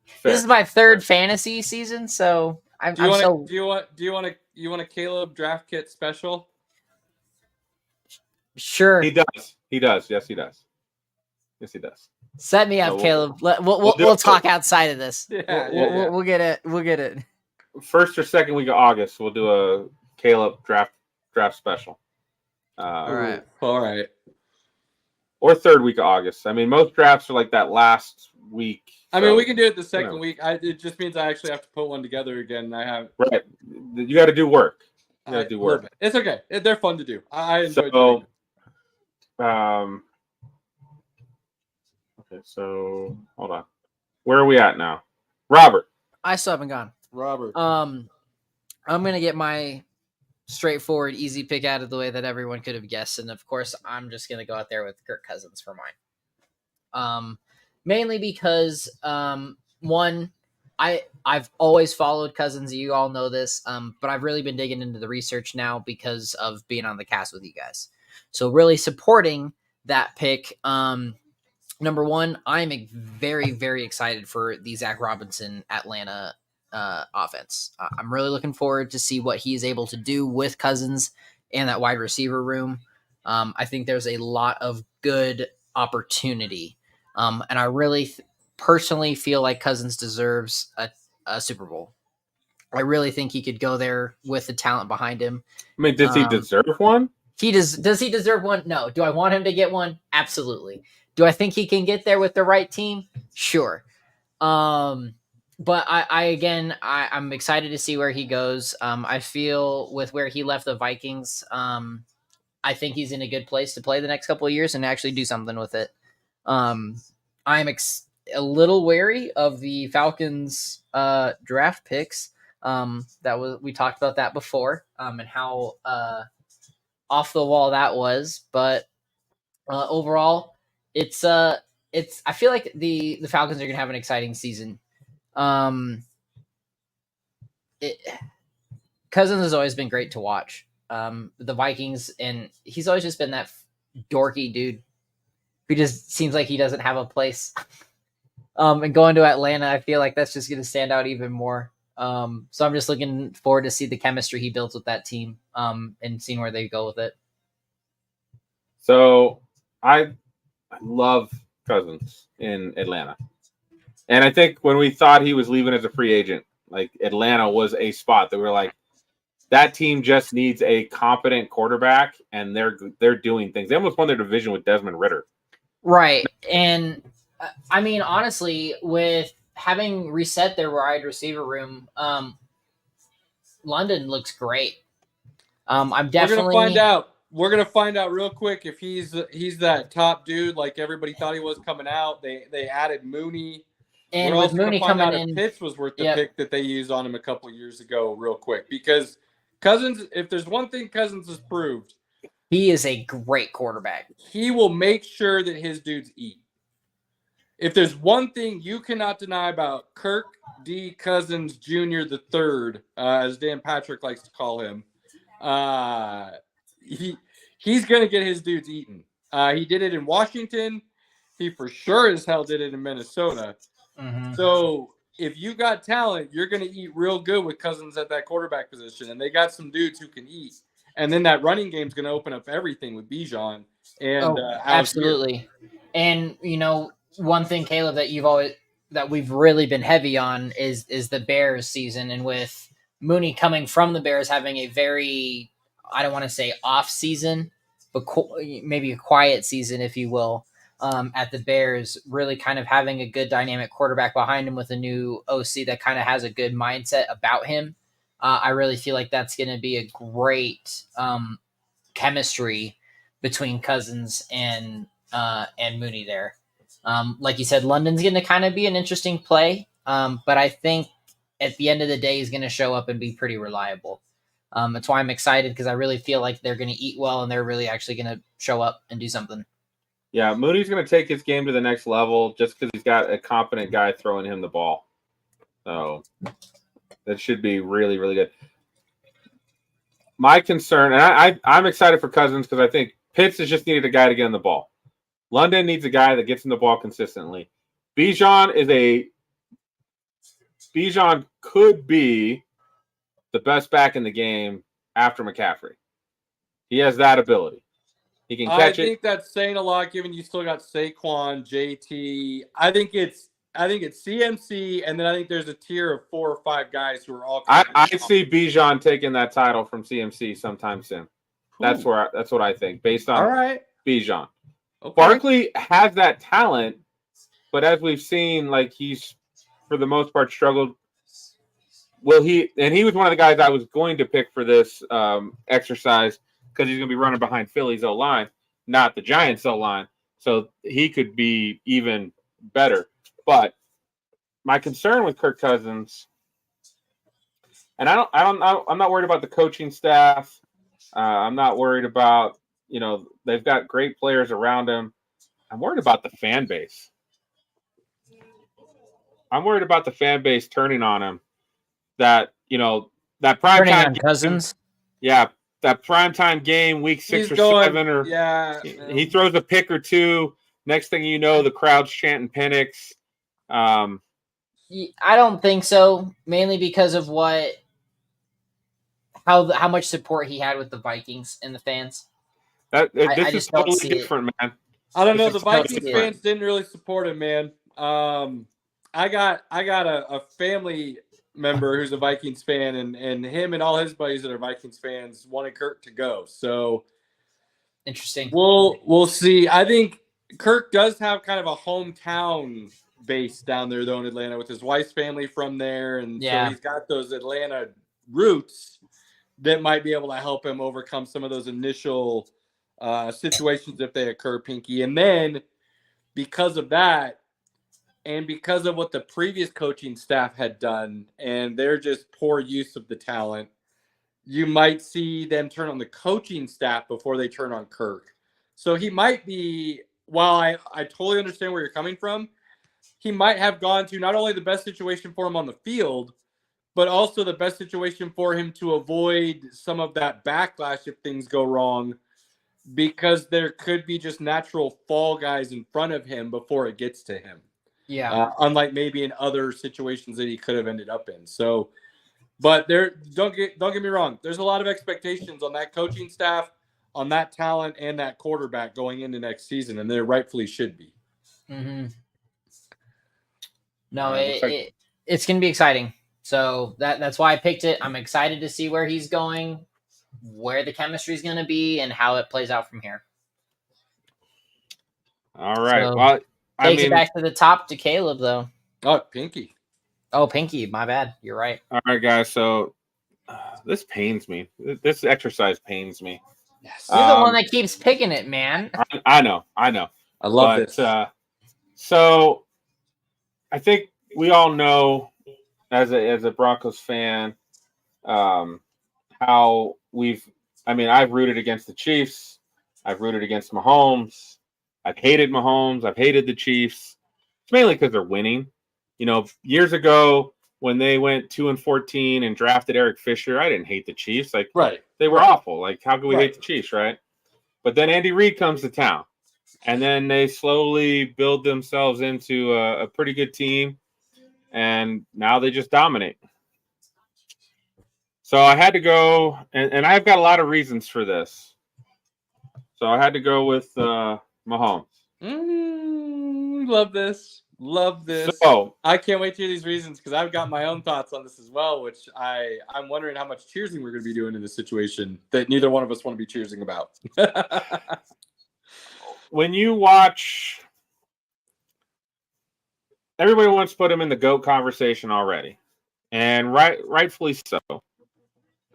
Fair. This is my third fantasy season, so Do you want a Caleb draft kit special? Sure. He does. He does. Yes, he does. Yes, he does. Set me up, No, Caleb. We'll talk outside of this. Yeah, We'll get it. We'll get it. First or second week of August, we'll do a Caleb draft special. All right. All right. Or third week of August. I mean, most drafts are like that last week. I mean, we can do it the second know. week. It just means I actually have to put one together again. I have Right. You got to do work. You got to do work. It's okay. They're fun to do. I enjoy doing it. Okay, so hold on. Where are we at now? Robert. I still haven't gone. Robert. I'm gonna get my straightforward, easy pick out of the way that everyone could have guessed, and of course, I'm just gonna go out there with Kirk Cousins for mine. Mainly because one, I've always followed Cousins. You all know this, but I've really been digging into the research now because of being on the cast with you guys. So really supporting that pick. Number one, I'm very, very excited for the Zach Robinson Atlanta offense. I'm really looking forward to see what he's able to do with Cousins and that wide receiver room. I think there's a lot of good opportunity. And I really personally feel like Cousins deserves a Super Bowl. I really think he could go there with the talent behind him. I mean, does he deserve one? Does he deserve one? No. Do I want him to get one? Absolutely. Do I think he can get there with the right team? Sure. But I'm excited to see where he goes. I feel with where he left the Vikings, I think he's in a good place to play the next couple of years and actually do something with it. I'm a little wary of the Falcons draft picks. We talked about that before, and how off the wall that was, but overall, I feel like the Falcons are gonna have an exciting season. Cousins has always been great to watch. The Vikings, and he's always just been that dorky dude who just seems like he doesn't have a place. And going to Atlanta, I feel like that's just going to stand out even more. So I'm just looking forward to see the chemistry he builds with that team, and seeing where they go with it. So I love Cousins in Atlanta. And I think when we thought he was leaving as a free agent, like Atlanta was a spot that we're like, that team just needs a competent quarterback, and they're doing things. They almost won their division with Desmond Ridder. Right. And I mean, honestly, with having reset their wide receiver room, London looks great. I'm definitely We're gonna find out real quick if he's that top dude like everybody thought he was coming out. They added Mooney. And we're with also Mooney find coming out in, if Pitts was worth the pick that they used on him a couple of years ago, real quick, because Cousins. If there's one thing Cousins has proved, he is a great quarterback. He will make sure that his dudes eat. If there's one thing you cannot deny about Kirk D. Cousins Jr. the third, as Dan Patrick likes to call him, he's going to get his dudes eaten. He did it in Washington. He for sure as hell did it in Minnesota. Mm-hmm. So if you got talent, you're going to eat real good with Cousins at that quarterback position. And they got some dudes who can eat. And then that running game is going to open up everything with Bijan. And absolutely. And, one thing, Caleb, that we've really been heavy on is the Bears season. And with Mooney coming from the Bears, having a very, I don't want to say off season, but maybe a quiet season, if you will, at the Bears, really kind of having a good dynamic quarterback behind him with a new OC that kind of has a good mindset about him. I really feel like that's going to be a great chemistry between Cousins and Mooney there. Like you said, London's going to kind of be an interesting play, but I think at the end of the day, he's going to show up and be pretty reliable. That's why I'm excited, because I really feel like they're going to eat well and they're really actually going to show up and do something. Yeah, Mooney's going to take his game to the next level just because he's got a competent guy throwing him the ball. So That should be really, really good. My concern, and I'm excited for Cousins because I think Pitts has just needed a guy to get in the ball. London needs a guy that gets in the ball consistently. Bijan could be the best back in the game after McCaffrey. He has that ability. He can catch it. I think that's saying a lot, given you still got Saquon, JT. I think it's CMC, and then I think there's a tier of 4 or 5 guys who are all. I see Bijan taking that title from CMC sometime soon. That's what I think, based on all right. Bijan. Okay. Barkley has that talent, but as we've seen, like he's for the most part struggled. Will he? And he was one of the guys I was going to pick for this exercise because he's going to be running behind Philly's O-line, not the Giants' O-line. So he could be even better. But my concern with Kirk Cousins, and I'm not worried about the coaching staff. I'm not worried about, they've got great players around him. I'm worried about the fan base. I'm worried about the fan base turning on him. That prime Turning time on Cousins. Yeah, that primetime game, week 6 or 7, or he throws a pick or two. Next thing you know, the crowd's chanting Penix. I don't think so. Mainly because of how much support he had with the Vikings and the fans. This I is just don't totally see different, man. I don't know. It's The Vikings fans didn't really support him, man. I got a family member who's a Vikings fan, and him and all his buddies that are Vikings fans wanted Kirk to go. So interesting. We'll see. I think Kirk does have kind of a hometown base down there though in Atlanta with his wife's family from there, and so he's got those Atlanta roots that might be able to help him overcome some of those initial situations if they occur, Pinky. And then because of that, and because of what the previous coaching staff had done and their just poor use of the talent, you might see them turn on the coaching staff before they turn on Kirk. So he might be, while I totally understand where you're coming from, he might have gone to not only the best situation for him on the field, but also the best situation for him to avoid some of that backlash if things go wrong, because there could be just natural fall guys in front of him before it gets to him. Yeah. Unlike maybe in other situations that he could have ended up in. So, but don't get me wrong. There's a lot of expectations on that coaching staff, on that talent, and that quarterback going into next season, and there rightfully should be. Mm-hmm. No, it's going to be exciting. So that's why I picked it. I'm excited to see where he's going, where the chemistry is going to be, and how it plays out from here. All right. So, well, takes it back to the top to Caleb, though. Oh, Pinky. Oh, Pinky. My bad. You're right. All right, guys. So this pains me. This exercise pains me. Yes. You're the one that keeps picking it, man. I know. I love this. So I think we all know, as a Broncos fan, how I've rooted against the Chiefs. I've rooted against Mahomes. I've hated Mahomes. I've hated the Chiefs. It's mainly because they're winning. Years ago when they went 2-14 and drafted Eric Fisher, I didn't hate the Chiefs. They were awful. How could we hate the Chiefs, right? But then Andy Reid comes to town, and then they slowly build themselves into a pretty good team, and now they just dominate. So I had to go, and I've got a lot of reasons for this. So I had to go with Mahomes. Love this. So I can't wait to hear these reasons, because I've got my own thoughts on this as well, which I'm wondering how much cheersing we're going to be doing in this situation that neither one of us want to be cheersing about. When you watch, everybody wants to put him in the GOAT conversation already, and rightfully so.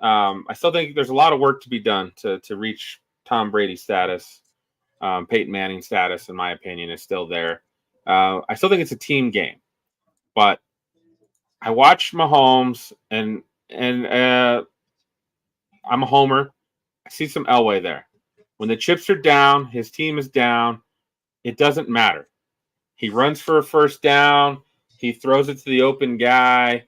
I still think there's a lot of work to be done to reach Tom Brady status. Peyton Manning status, in my opinion, is still there. I still think it's a team game, but I watched Mahomes, and I'm a homer. I see some Elway there. When the chips are down, his team is down. It doesn't matter. He runs for a first down. He throws it to the open guy.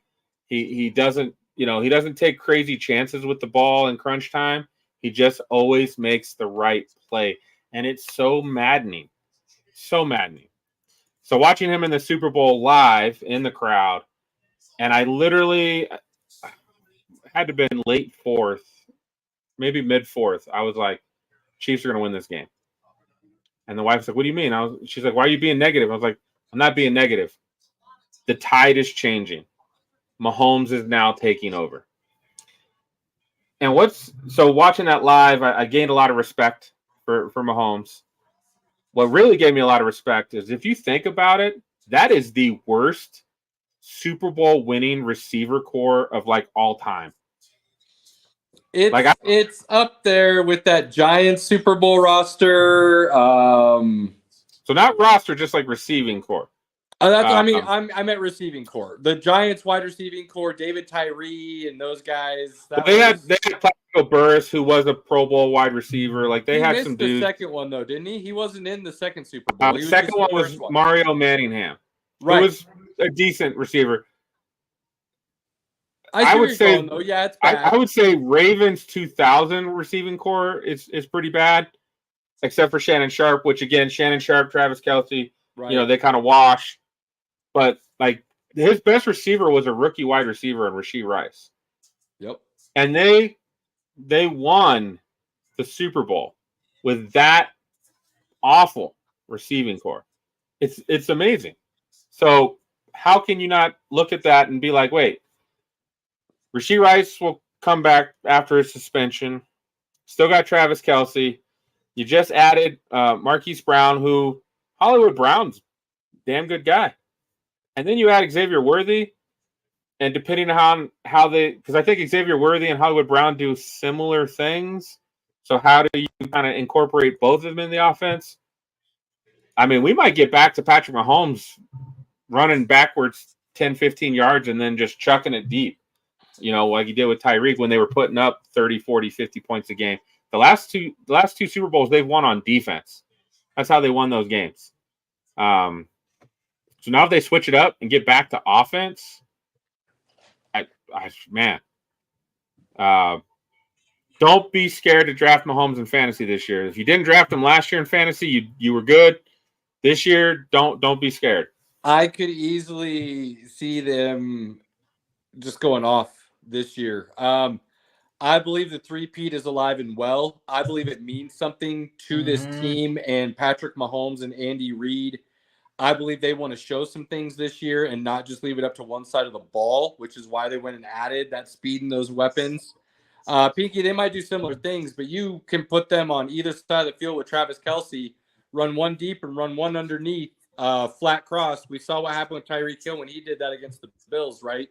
He doesn't, he doesn't take crazy chances with the ball in crunch time. He just always makes the right play. And it's so maddening. So maddening. So watching him in the Super Bowl live in the crowd, and I literally had to have been late fourth, maybe mid fourth. I was like, Chiefs are going to win this game. And the wife's like, what do you mean? She's like, why are you being negative? I was like, I'm not being negative. The tide is changing. Mahomes is now taking over. And watching that live, I gained a lot of respect for Mahomes. What really gave me a lot of respect is, if you think about it, that is the worst Super Bowl winning receiver core of like all time. It's up there with that Giants Super Bowl roster. So not roster, just like receiving core. I meant receiving core. The Giants wide receiving core, David Tyree and those guys. They had Plaxico Burress, who was a Pro Bowl wide receiver. Like they had some dudes. The second one though, didn't he? He wasn't in the second Super Bowl. The second one was Mario Manningham, who was a decent receiver. I would say, it's bad. I would say Ravens 2000 receiving core is pretty bad, except for Shannon Sharp, which again, Shannon Sharp, Travis Kelce, they kind of wash. But like his best receiver was a rookie wide receiver in Rashee Rice. Yep. And they won the Super Bowl with that awful receiving core. It's amazing. So how can you not look at that and be like, wait, Rashee Rice will come back after his suspension. Still got Travis Kelce. You just added Marquise Brown, who Hollywood Brown's damn good guy. And then you add Xavier Worthy, and depending on how because I think Xavier Worthy and Hollywood Brown do similar things. So how do you kind of incorporate both of them in the offense? I mean, we might get back to Patrick Mahomes running backwards 10, 15 yards and then just chucking it deep, like he did with Tyreek when they were putting up 30, 40, 50 points a game. The last two Super Bowls they've won on defense. That's how they won those games. So now if they switch it up and get back to offense, don't be scared to draft Mahomes in fantasy this year. If you didn't draft him last year in fantasy, you were good. This year, don't be scared. I could easily see them just going off this year. I believe the three-peat is alive and well. I believe it means something to this team and Patrick Mahomes and Andy Reid. I believe they want to show some things this year and not just leave it up to one side of the ball, which is why they went and added that speed and those weapons. Pinky, they might do similar things, but you can put them on either side of the field with Travis Kelce, run one deep and run one underneath, flat cross. We saw what happened with Tyreek Hill when he did that against the Bills, right?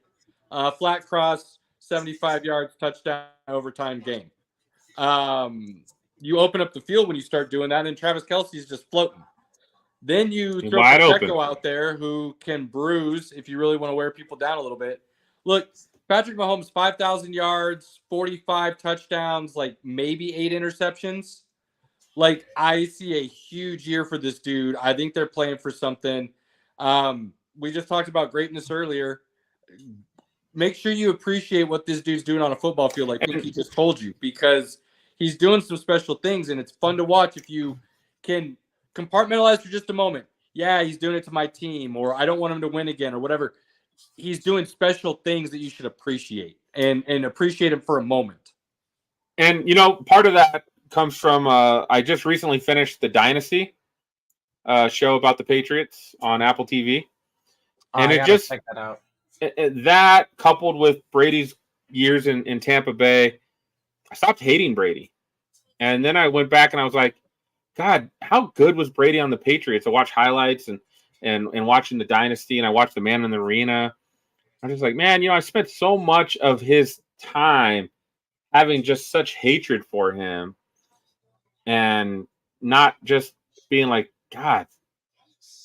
Flat cross, 75 yards, touchdown, overtime game. You open up the field when you start doing that, and Travis Kelce's just floating. Then you throw Pacheco out there who can bruise if you really want to wear people down a little bit. Look, Patrick Mahomes, 5,000 yards, 45 touchdowns, like maybe 8 interceptions. Like, I see a huge year for this dude. I think they're playing for something. We just talked about greatness earlier. Make sure you appreciate what this dude's doing on a football field, like Pinky just told you, because he's doing some special things, and it's fun to watch if you can compartmentalize for just a moment. Yeah, he's doing it to my team, or I don't want him to win again, or whatever. He's doing special things that you should appreciate and appreciate him for a moment. And, part of that comes from I just recently finished the Dynasty show about the Patriots on Apple TV. And it just check that out. That coupled with Brady's years in Tampa Bay, I stopped hating Brady. And then I went back and I was like, God, how good was Brady on the Patriots? I watched highlights and watching the Dynasty, and I watched the Man in the Arena. I was just like, man, I spent so much of his time having just such hatred for him and not just being like, God,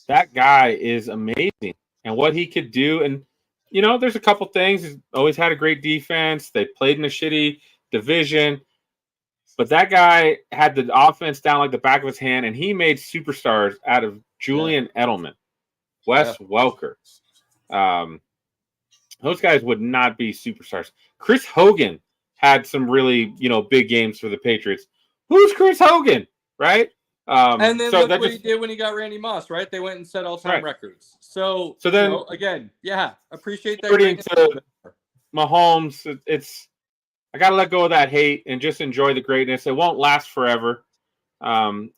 that guy is amazing and what he could do. And, there's a couple things. He's always had a great defense. They played in a shitty division. But that guy had the offense down like the back of his hand, and he made superstars out of Julian Edelman, Wes Welker. those guys would not be superstars. Chris Hogan had some really, big games for the Patriots. Who's Chris Hogan, right? And then so look that what he did when he got Randy Moss, right? They went and set all-time Right. records. So then again, yeah, appreciate that. According to Mahomes, I got to let go of that hate and just enjoy the greatness. It won't last forever, and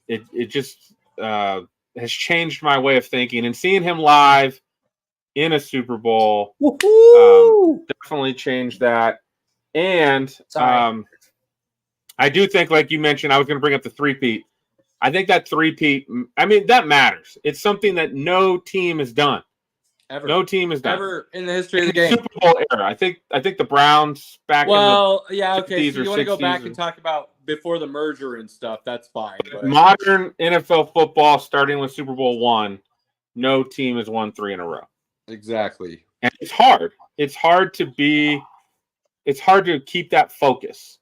it just has changed my way of thinking. And seeing him live in a Super Bowl definitely changed that. And I do think, like you mentioned, I was going to bring up the three-peat. I think that three-peat, that matters. It's something that no team has done. No team has done ever in the history of the game. Super Bowl era. I think the Browns back in the okay. So you want to go back and talk about before the merger and stuff? That's fine. But modern NFL football, starting with Super Bowl I, no team has won 3 in a row. Exactly. And it's hard. It's hard to keep that focus.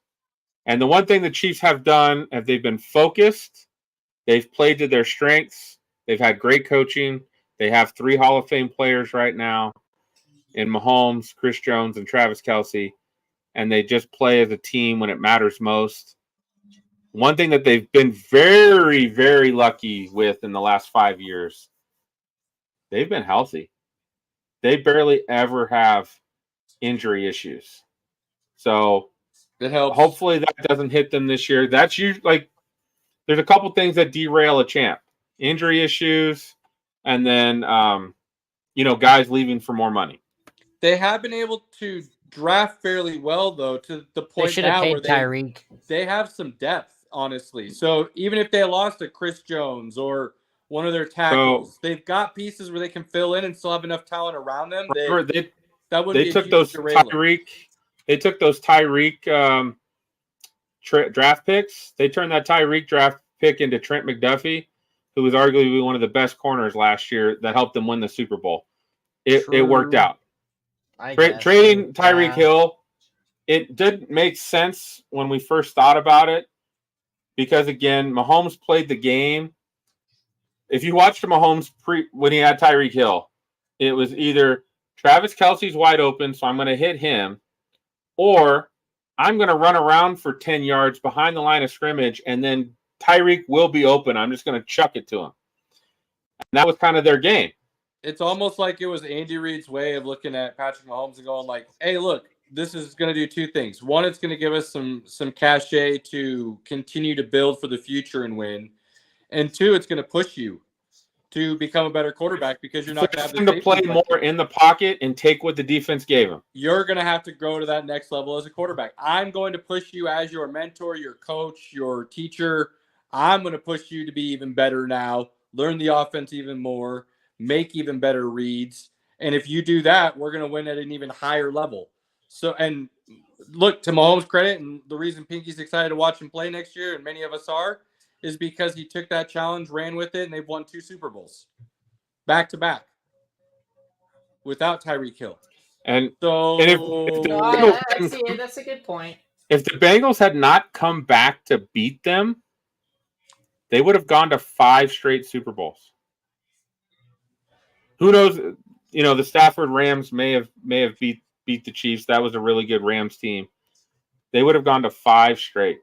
And the one thing the Chiefs have done, if they've been focused, they've played to their strengths. They've had great coaching. They have 3 Hall of Fame players right now in Mahomes, Chris Jones, and Travis Kelce, and they just play as a team when it matters most. One thing that they've been very, very lucky with in the last 5 years, they've been healthy. They barely ever have injury issues. So it helps. Hopefully that doesn't hit them this year. That's usually there's a couple things that derail a champ. Injury issues, and then guys leaving for more money. They have been able to draft fairly well, though, to the point now where Tyreek. They have some depth, honestly. So even if they lost to Chris Jones or one of their tackles, they've got pieces where they can fill in and still have enough talent around them. They took those Tyreek draft picks. They turned that Tyreek draft pick into Trent McDuffie, who was arguably one of the best corners last year that helped them win the Super Bowl. It worked out. Trading Tyreek Hill, it didn't make sense when we first thought about it because, again, Mahomes played the game. If you watched Mahomes when he had Tyreek Hill, it was either Travis Kelce's wide open, so I'm going to hit him, or I'm going to run around for 10 yards behind the line of scrimmage, and then Tyreek will be open. I'm just going to chuck it to him. And that was kind of their game. It's almost like it was Andy Reid's way of looking at Patrick Mahomes and going like, hey, look, this is going to do 2 things. One, it's going to give us some cachet to continue to build for the future and win. And 2, it's going to push you to become a better quarterback because you're not going to have to play more in the pocket and take what the defense gave him. You're going to have to grow to that next level as a quarterback. I'm going to push you as your mentor, your coach, your teacher. I'm going to push you to be even better now, learn the offense even more, make even better reads. And if you do that, we're going to win at an even higher level. So, and look, to Mahomes' credit, and the reason Pinky's excited to watch him play next year, and many of us are, is because he took that challenge, ran with it, and they've won 2 Super Bowls back to back without Tyreek Hill. And so, that's a good point. If the Bengals had not come back to beat them, they would have gone to 5 straight Super Bowls. Who knows? The Stafford Rams may have beat the Chiefs. That was a really good Rams team. They would have gone to 5 straight.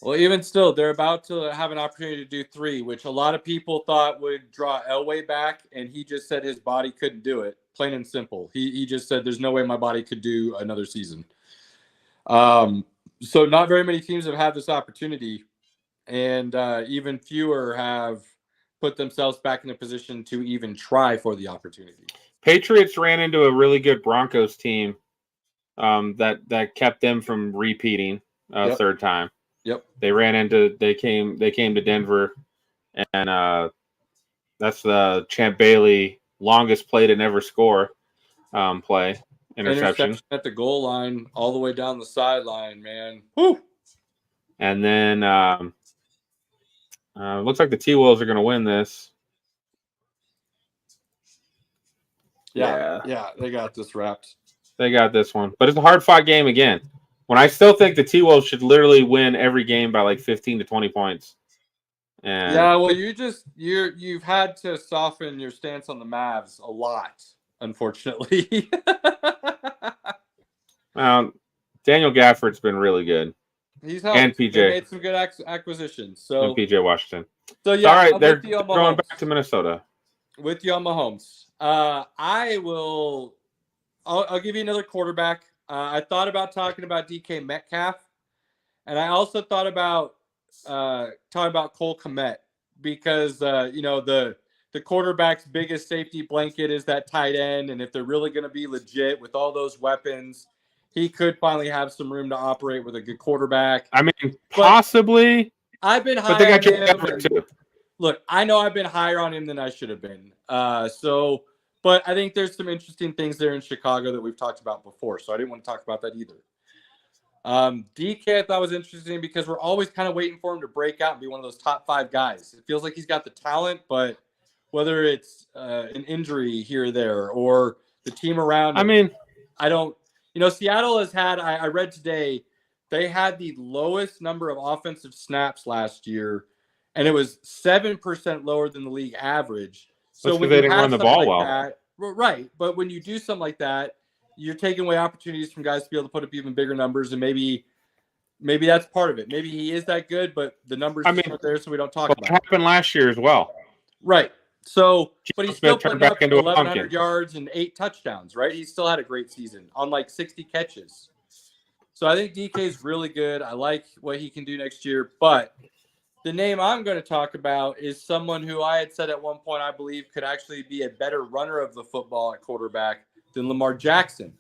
Well, even still, they're about to have an opportunity to do 3, which a lot of people thought would draw Elway back, and he just said his body couldn't do it. Plain and simple. He just said, there's no way my body could do another season. So not very many teams have had this opportunity, and even fewer have put themselves back in a position to even try for the opportunity. Patriots ran into a really good Broncos team that kept them from repeating third time. Yep. They came to Denver, and that's the Champ Bailey longest play to never score play. Interception at the goal line, all the way down the sideline, man. Woo! And then looks like the T-Wolves are going to win this. Yeah, they got this wrapped. They got this one. But it's a hard-fought game again. When I still think the T-Wolves should literally win every game by like 15 to 20 points. And Yeah, well, you've had to soften your stance on the Mavs a lot, unfortunately. Daniel Gafford's been really good, He's and helped. They PJ made some good acquisitions. and PJ Washington. So It's yeah, all right. I'm They're with you on going Mahomes. back to Minnesota. With you on Mahomes. I'll give you another quarterback. I thought about talking about DK Metcalf, and I also thought about talking about Cole Kmet because the quarterback's biggest safety blanket is that tight end, and if they're really going to be legit with all those weapons, he could finally have some room to operate with a good quarterback. I mean, possibly. I've been high But they got on Jay him. Everett too. Look, I know I've been higher on him than I should have been. But I think there's some interesting things there in Chicago that we've talked about before. So I didn't want to talk about that either. DK I thought was interesting because we're always kind of waiting for him to break out and be one of those top 5 guys. It feels like he's got the talent, but whether it's an injury here or there or the team around him, I mean, I don't. Seattle has had. I read today they had the lowest number of offensive snaps last year, and it was 7% lower than the league average. So when they you didn't have run the something ball like well. that, right? But when you do something like that, you're taking away opportunities from guys to be able to put up even bigger numbers, and maybe that's part of it. Maybe he is that good, but the numbers aren't there, so we don't talk about it. It happened last year as well. Right. So, but he's still putting up into 1,100 yards and 8 touchdowns, right? He still had a great season on like 60 catches. So I think DK is really good. I like what he can do next year. But the name I'm going to talk about is someone who I had said at one point I believe could actually be a better runner of the football at quarterback than Lamar Jackson.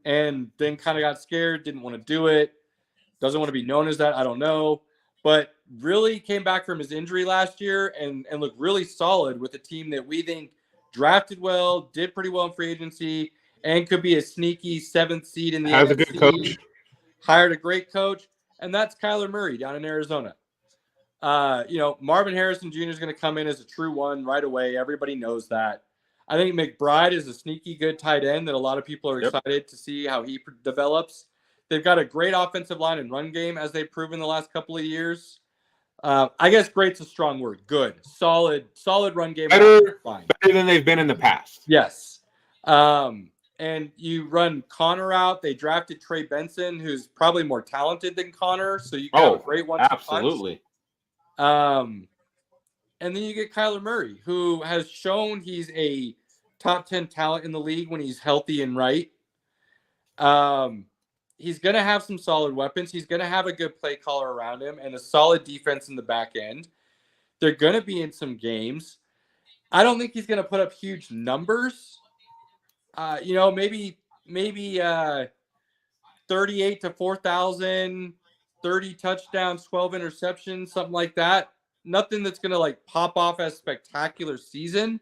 And then kind of got scared, didn't want to do it. Doesn't want to be known as that. I don't know. But really came back from his injury last year and looked really solid with a team that we think drafted well, did pretty well in free agency, and could be a sneaky 7th seed in the Has NFC. a good coach. Hired a great coach, and that's Kyler Murray down in Arizona. Marvin Harrison Jr. is going to come in as a true one right away. Everybody knows that. I think McBride is a sneaky good tight end that a lot of people are excited to see how he develops. They've got a great offensive line and run game, as they've proven the last couple of years. I guess great's a strong word. Good. Solid run game. Better than they've been in the past. Yes. And you run Connor out. They drafted Trey Benson, who's probably more talented than Connor. So you got a great one. Absolutely. And then you get Kyler Murray, who has shown he's a top 10 talent in the league when he's healthy and right. He's going to have some solid weapons. He's going to have a good play caller around him and a solid defense in the back end. They're going to be in some games. I don't think he's going to put up huge numbers. Maybe 38 to 4,000, 30 touchdowns, 12 interceptions, something like that. Nothing that's going to like pop off as spectacular season.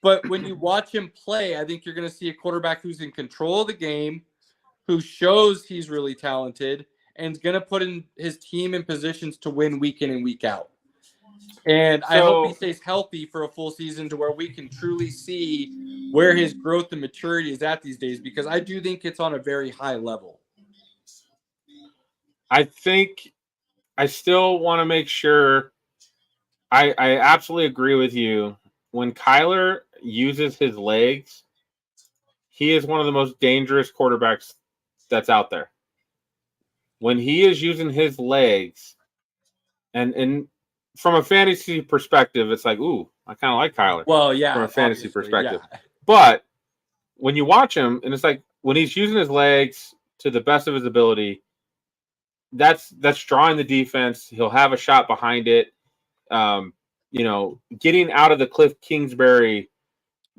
But when you watch him play, I think you're going to see a quarterback who's in control of the game, who shows he's really talented, and is going to put in his team in positions to win week in and week out. And I hope he stays healthy for a full season to where we can truly see where his growth and maturity is at these days, because I do think it's on a very high level. I think I still want to make sure I absolutely agree with you. When Kyler uses his legs, he is one of the most dangerous quarterbacks that's out there. When he is using his legs, and from a fantasy perspective, it's like, ooh, I kind of like Kyler. Well, yeah, from a fantasy perspective. Yeah. But when you watch him, and it's like when he's using his legs to the best of his ability, that's drawing the defense. He'll have a shot behind it. Getting out of the Cliff Kingsbury,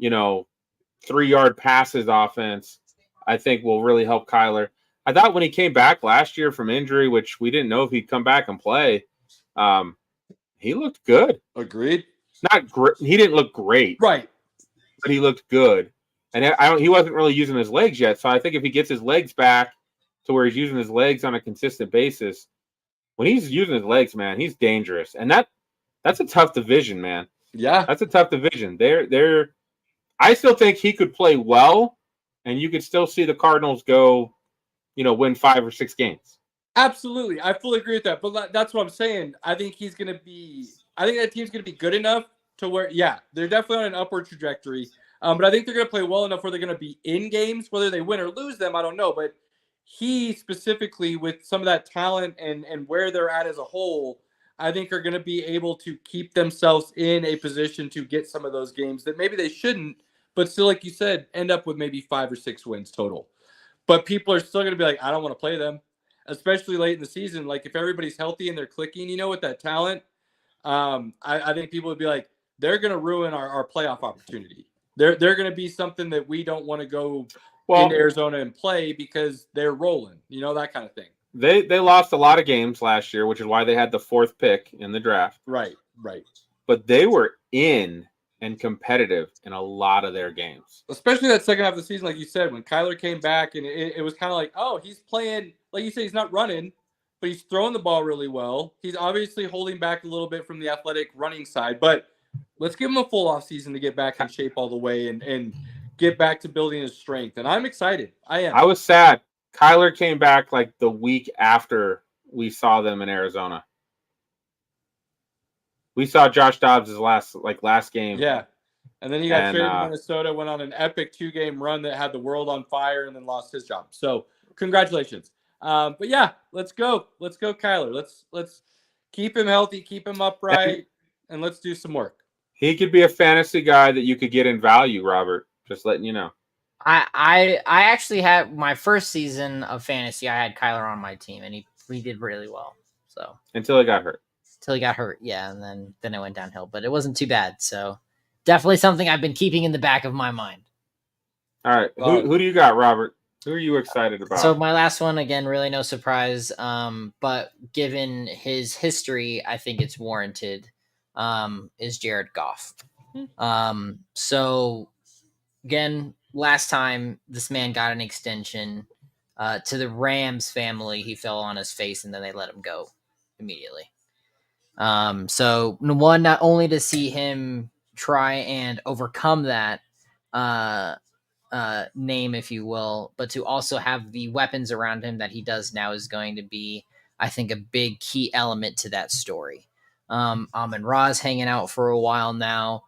3-yard passes offense, I think will really help Kyler. I thought when he came back last year from injury, which we didn't know if he'd come back and play, he looked good. Agreed. Not great. He didn't look great, right? But he looked good, and he wasn't really using his legs yet. So I think if he gets his legs back to where he's using his legs on a consistent basis, when he's using his legs, man, he's dangerous, and that's a tough division, man. Yeah, that's a tough division. I still think he could play well, and you could still see the Cardinals go, win 5 or 6 games. Absolutely. I fully agree with that. But that's what I'm saying. I think he's going to be I think that team's going to be good enough to where, yeah, they're definitely on an upward trajectory. But I think they're going to play well enough where they're going to be in games. Whether they win or lose them, I don't know. But he specifically, with some of that talent and where they're at as a whole, I think are going to be able to keep themselves in a position to get some of those games that maybe they shouldn't, but still, like you said, end up with maybe 5 or 6 wins total. But people are still going to be like, I don't want to play them, especially late in the season. Like if everybody's healthy and they're clicking, with that talent, I think people would be like, they're going to ruin our playoff opportunity. They're going to be something that we don't want to go into Arizona and play because they're rolling, that kind of thing. They lost a lot of games last year, which is why they had the 4th pick in the draft. Right. But they were in and competitive in a lot of their games. Especially that second half of the season, like you said, when Kyler came back and it was kind of like, oh, he's playing, like you said, he's not running, but he's throwing the ball really well. He's obviously holding back a little bit from the athletic running side, but let's give him a full offseason to get back in shape all the way and get back to building his strength. And I'm excited. I am. I was sad. Kyler came back like the week after we saw them in Arizona. We saw Josh Dobbs' last game. Yeah. And then he got traded to Minnesota, went on an epic 2-game run that had the world on fire, and then lost his job. So congratulations. But yeah, let's go. Let's go, Kyler. Let's keep him healthy, keep him upright, and let's do some work. He could be a fantasy guy that you could get in value, Robert. Just letting you know. I actually had my first season of fantasy. I had Kyler on my team, and he did really well. So until he got hurt. Yeah, and then it went downhill. But it wasn't too bad. So definitely something I've been keeping in the back of my mind. All right, who do you got, Robert? Who are you excited about? So my last one, again, really no surprise. But given his history, I think it's warranted. Is Jared Goff. So again, last time this man got an extension to the Rams family, he fell on his face and then they let him go immediately. So one, not only to see him try and overcome that name, if you will, but to also have the weapons around him that he does now is going to be, I think, a big key element to that story. Amon-Ra's hanging out for a while now.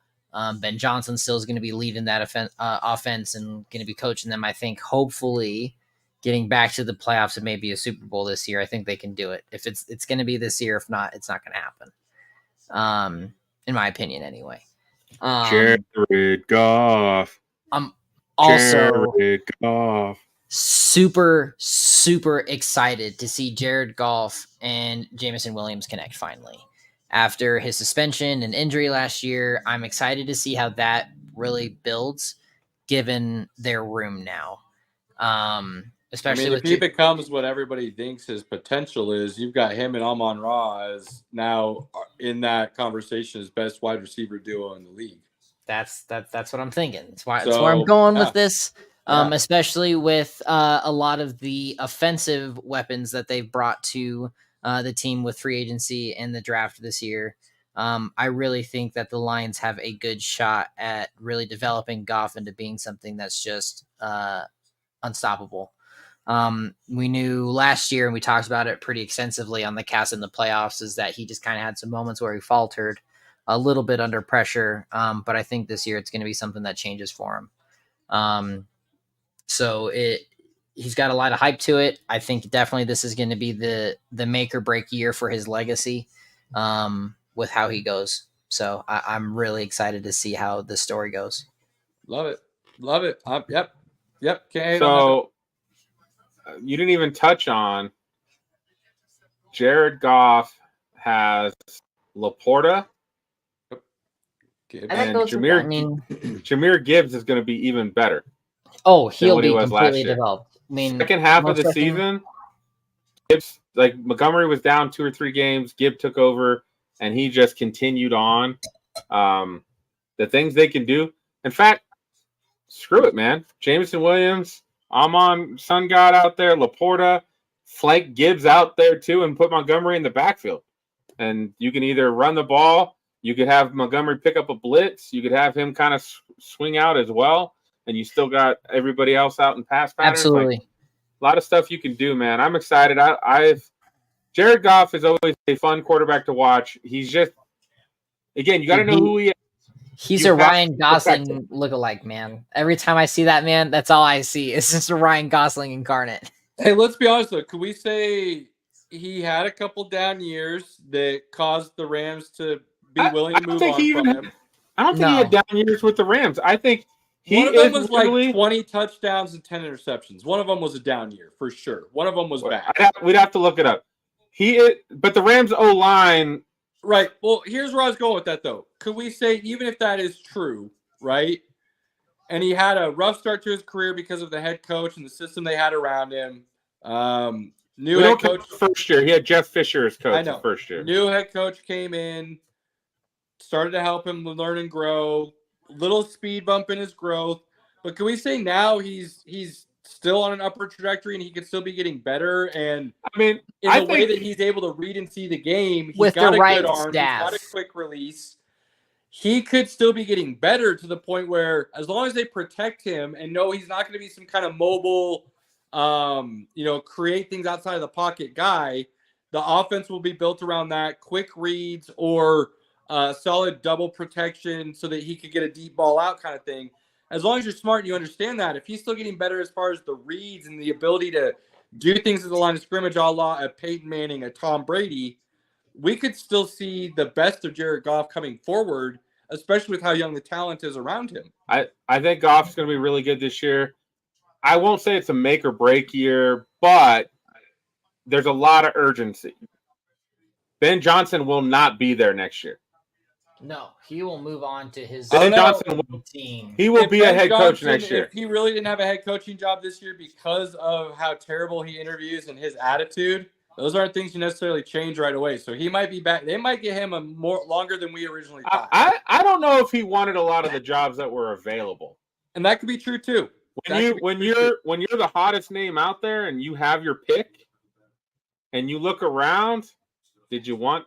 Ben Johnson still is going to be leading that offense and going to be coaching them. I think hopefully getting back to the playoffs and maybe a Super Bowl this year. I think they can do it. If it's going to be this year, if not, it's not going to happen. In my opinion, anyway. Jared Goff. I'm also Jared Goff. super, super excited to see Jared Goff and Jameson Williams connect finally. After his suspension and injury last year, I'm excited to see how that really builds given their room now. Especially if he becomes what everybody thinks his potential is, you've got him and Amon-Ra as now in that conversation as best wide receiver duo in the league. That's what I'm thinking. That's where I'm going with this. Especially with a lot of the offensive weapons that they've brought to the team with free agency and the draft this year. I really think that the Lions have a good shot at really developing Goff into being something that's just unstoppable. We knew last year, and we talked about it pretty extensively on the cast in the playoffs, is that he just kind of had some moments where he faltered a little bit under pressure. But I think this year it's going to be something that changes for him. So he's got a lot of hype to it. I think definitely this is going to be the make or break year for his legacy with how he goes. So I'm really excited to see how the story goes. Love it. Yep. So you didn't even touch on Jared Goff has Laporta. And Jahmyr Gibbs is going to be even better. Oh, he'll be completely developed. Second half of the season, Gibbs, like Montgomery was down 2 or 3 games. Gibbs took over, and he just continued on. The things they can do. In fact, screw it, man. Jameson Williams, Amon Sun God out there, Laporta, flank Gibbs out there too, and put Montgomery in the backfield. And you can either run the ball, you could have Montgomery pick up a blitz, you could have him kind of swing out as well, and you still got everybody else out in pass patterns. Absolutely. A lot of stuff you can do, man. I'm excited. Jared Goff is always a fun quarterback to watch. He's just Again, you got to know who he is. He's You a have Ryan to protect Gosling lookalike, man. Every time I see that man, that's all I see. It's just a Ryan Gosling incarnate. Hey, let's be honest though. Could we say he had a couple down years that caused the Rams to be willing to move on from him? I don't think he had down years with the Rams. I think one of them was like 20 touchdowns and 10 interceptions. One of them was a down year for sure. One of them was bad. We'd have to look it up. But the Rams O line. Right. Well, here's where I was going with that though. Could we say even if that is true, right? And he had a rough start to his career because of the head coach and the system they had around him. New head coach first year. He had Jeff Fisher as coach the first year. New head coach came in, started to help him learn and grow. Little speed bump in his growth. But can we say now he's still on an upward trajectory and he could still be getting better? And I mean, in the way that he's able to read and see the game, he's with got the a right good arm, staff. he's got a quick release. He could still be getting better to the point where as long as they protect him and know he's not going to be some kind of mobile, create things outside of the pocket guy, the offense will be built around that, quick reads or solid double protection so that he could get a deep ball out kind of thing. As long as you're smart and you understand that, if he's still getting better as far as the reads and the ability to do things at the line of scrimmage a la a Peyton Manning, a Tom Brady, we could still see the best of Jared Goff coming forward, especially with how young the talent is around him. I think Goff's going to be really good this year. I won't say it's a make or break year, but there's a lot of urgency. Ben Johnson will not be there next year. No, he will move on to his Ben Johnson team. He will be a head coach next year. If he really didn't have a head coaching job this year because of how terrible he interviews and his attitude, those aren't things you necessarily change right away. So he might be back. They might get him a more longer than we originally thought. I don't know if he wanted a lot of the jobs that were available, and that could be true too. When you're the hottest name out there and you have your pick, and you look around, did you want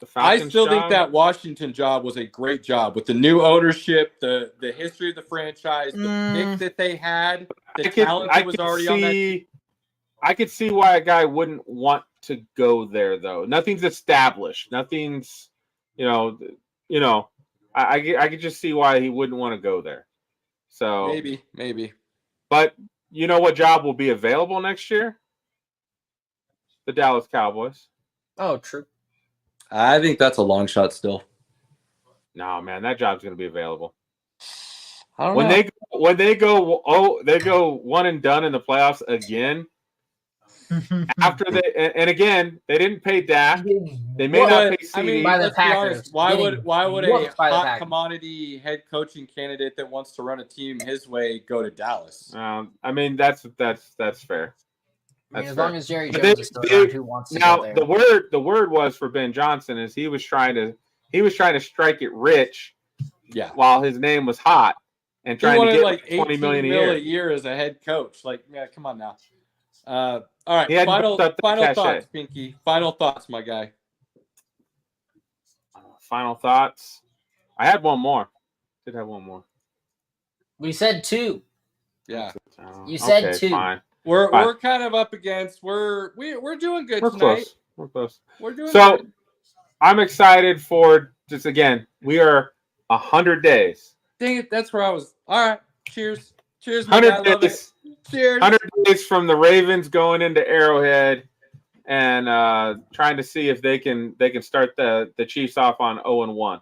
the Falcons? I still think that Washington job was a great job with the new ownership, the history of the franchise, the pick that they had, the talent that was already on that team. I could see why a guy wouldn't want to go there, though. Nothing's established. Nothing's, I could just see why he wouldn't want to go there. So maybe. But you know what job will be available next year? The Dallas Cowboys. Oh, true. I think that's a long shot still. No, man, that job's going to be available. I don't know. When they go one and done in the playoffs again. After and again, they didn't pay Dak. They may not pay CD. By the Packers. Why would a hot commodity head coaching candidate that wants to run a team his way go to Dallas? That's fair. As long as Jerry Jones is still around, who wants to go there? The word was for Ben Johnson is he was trying to strike it rich, while his name was hot and trying to get like $20 million a year as a head coach. Like, yeah, come on now. All right, final thoughts, Pinky. Final thoughts, my guy. Final thoughts. I had one more. Did have one more. We said two. Yeah. You said two. Fine. We're kind of up against. We're doing good tonight. We're close. We're doing so good. I'm excited for just again. We are 100 days. Dang it! That's where I was. All right. Cheers. Cheers. 100 days. Cheers. 100 days from the Ravens going into Arrowhead and trying to see if they can start the Chiefs off on 0-1.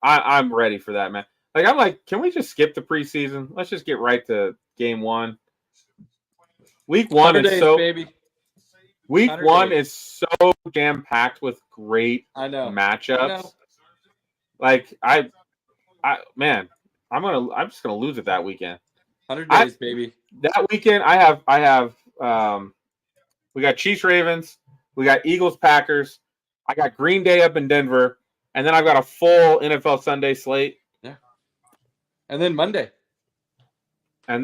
I'm ready for that, man. I'm like, can we just skip the preseason? Let's just get right to game one. Week one is Week 1 is so jam packed with great matchups. I'm just gonna lose it that weekend. 100 days, baby. That weekend, I have. We got Chiefs, Ravens. We got Eagles, Packers. I got Green Day up in Denver, and then I've got a full NFL Sunday slate. Yeah. And then Monday. A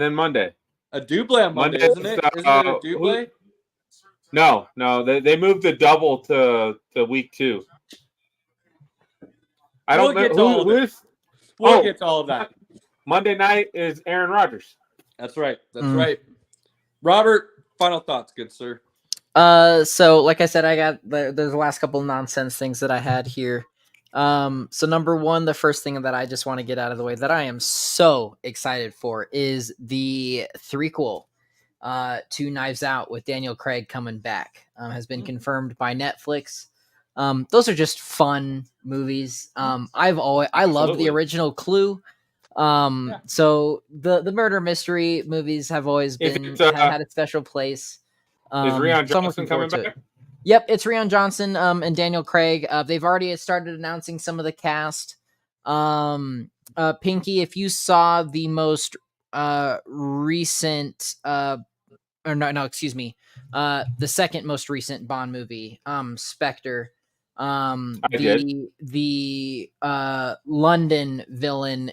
double on Monday, isn't it? Isn't it a double? No. They moved the double to week 2. I don't know who is. We'll get to all of that. Monday night is Aaron Rodgers. That's right. Right. Robert, final thoughts, good sir. So like I said, I got the last couple of nonsense things that I had here. So number one, the first thing that I just want to get out of the way that I am so excited for is the threequel to Knives Out with Daniel Craig coming back. Has been confirmed by Netflix. Those are just fun movies. I love the original Clue. So the murder mystery movies have always been had a special place. Is Rian Johnson coming back? Yep, it's Rian Johnson and Daniel Craig. They've already started announcing some of the cast. Pinky, if you saw the most recent the second most recent Bond movie, Spectre. The London villain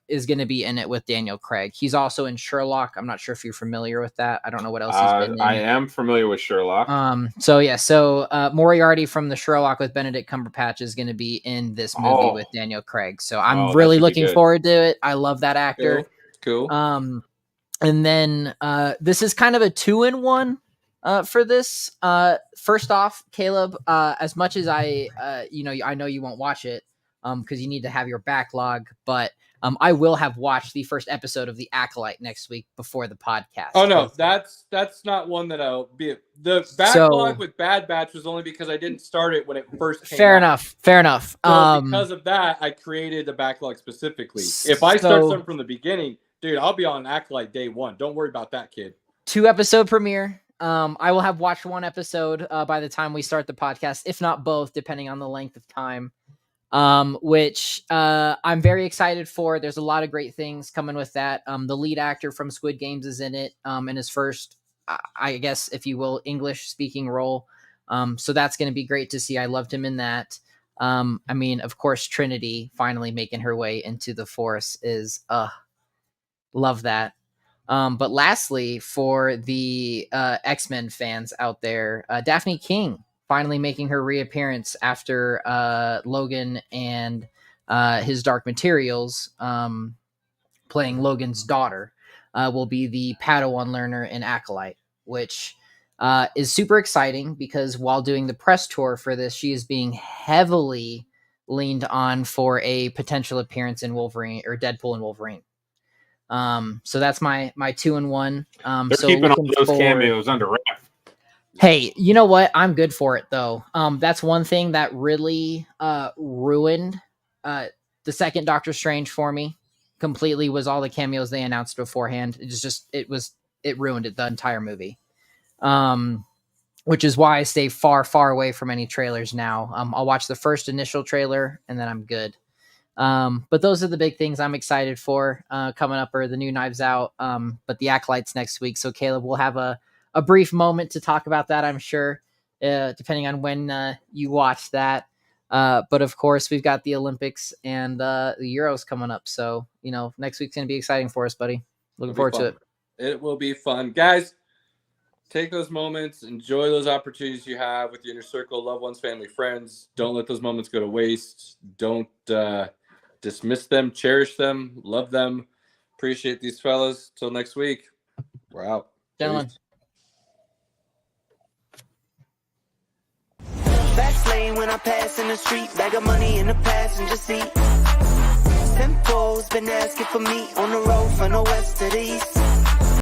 is going to be in it with Daniel Craig. He's also in Sherlock. I'm not sure if you're familiar with that. I don't know what else he's been in. I am familiar with Sherlock. So Moriarty from the Sherlock with Benedict Cumberbatch is going to be in this movie with Daniel Craig. So I'm really looking forward to it. I love that actor. Cool. And then this is kind of a 2-in-1 for this. First off, Caleb, as much as I know you won't watch it because you need to have your backlog, but I will have watched the first episode of The Acolyte next week before the podcast. Oh no, that's not one that I'll be. The backlog with Bad Batch was only because I didn't start it when it first came out. Fair enough. So because of that, I created a backlog specifically. If I start something from the beginning, dude, I'll be on Acolyte day one. Don't worry about that, kid. 2-episode premiere. I will have watched 1 episode by the time we start the podcast, if not both, depending on the length of time, which I'm very excited for. There's a lot of great things coming with that. The lead actor from Squid Games is in it in his first, I guess, if you will, English-speaking role. So that's going to be great to see. I loved him in that. Of course, Trinity finally making her way into the Force is love that. But lastly, for the X-Men fans out there, Daphne King finally making her reappearance after Logan and his Dark Materials, playing Logan's daughter, will be the Padawan learner in Acolyte, which is super exciting because while doing the press tour for this, she is being heavily leaned on for a potential appearance in Wolverine or Deadpool and Wolverine. So that's my 2-in-1. They're keeping all those cameos under wraps. Hey, you know what? I'm good for it though. That's one thing that really ruined the second Doctor Strange for me completely was all the cameos they announced beforehand. It ruined it the entire movie. Which is why I stay far, far away from any trailers now. I'll watch the first initial trailer and then I'm good. But those are the big things I'm excited for coming up, or the new Knives Out. But the Acolyte's next week. So Caleb, we'll have a brief moment to talk about that, I'm sure, depending on when you watch that. But of course, we've got the Olympics and the Euros coming up. So, next week's going to be exciting for us, buddy. Looking forward to it. It will be fun. Guys, take those moments. Enjoy those opportunities you have with your inner circle, loved ones, family, friends. Don't let those moments go to waste. Don't dismiss them, cherish them, love them. Appreciate these fellas. Till next week. We're out. Gentlemen. Fast lane when I pass in the street, bag of money in the passenger seat. Simpo's been asking for me on the road from the west to the east.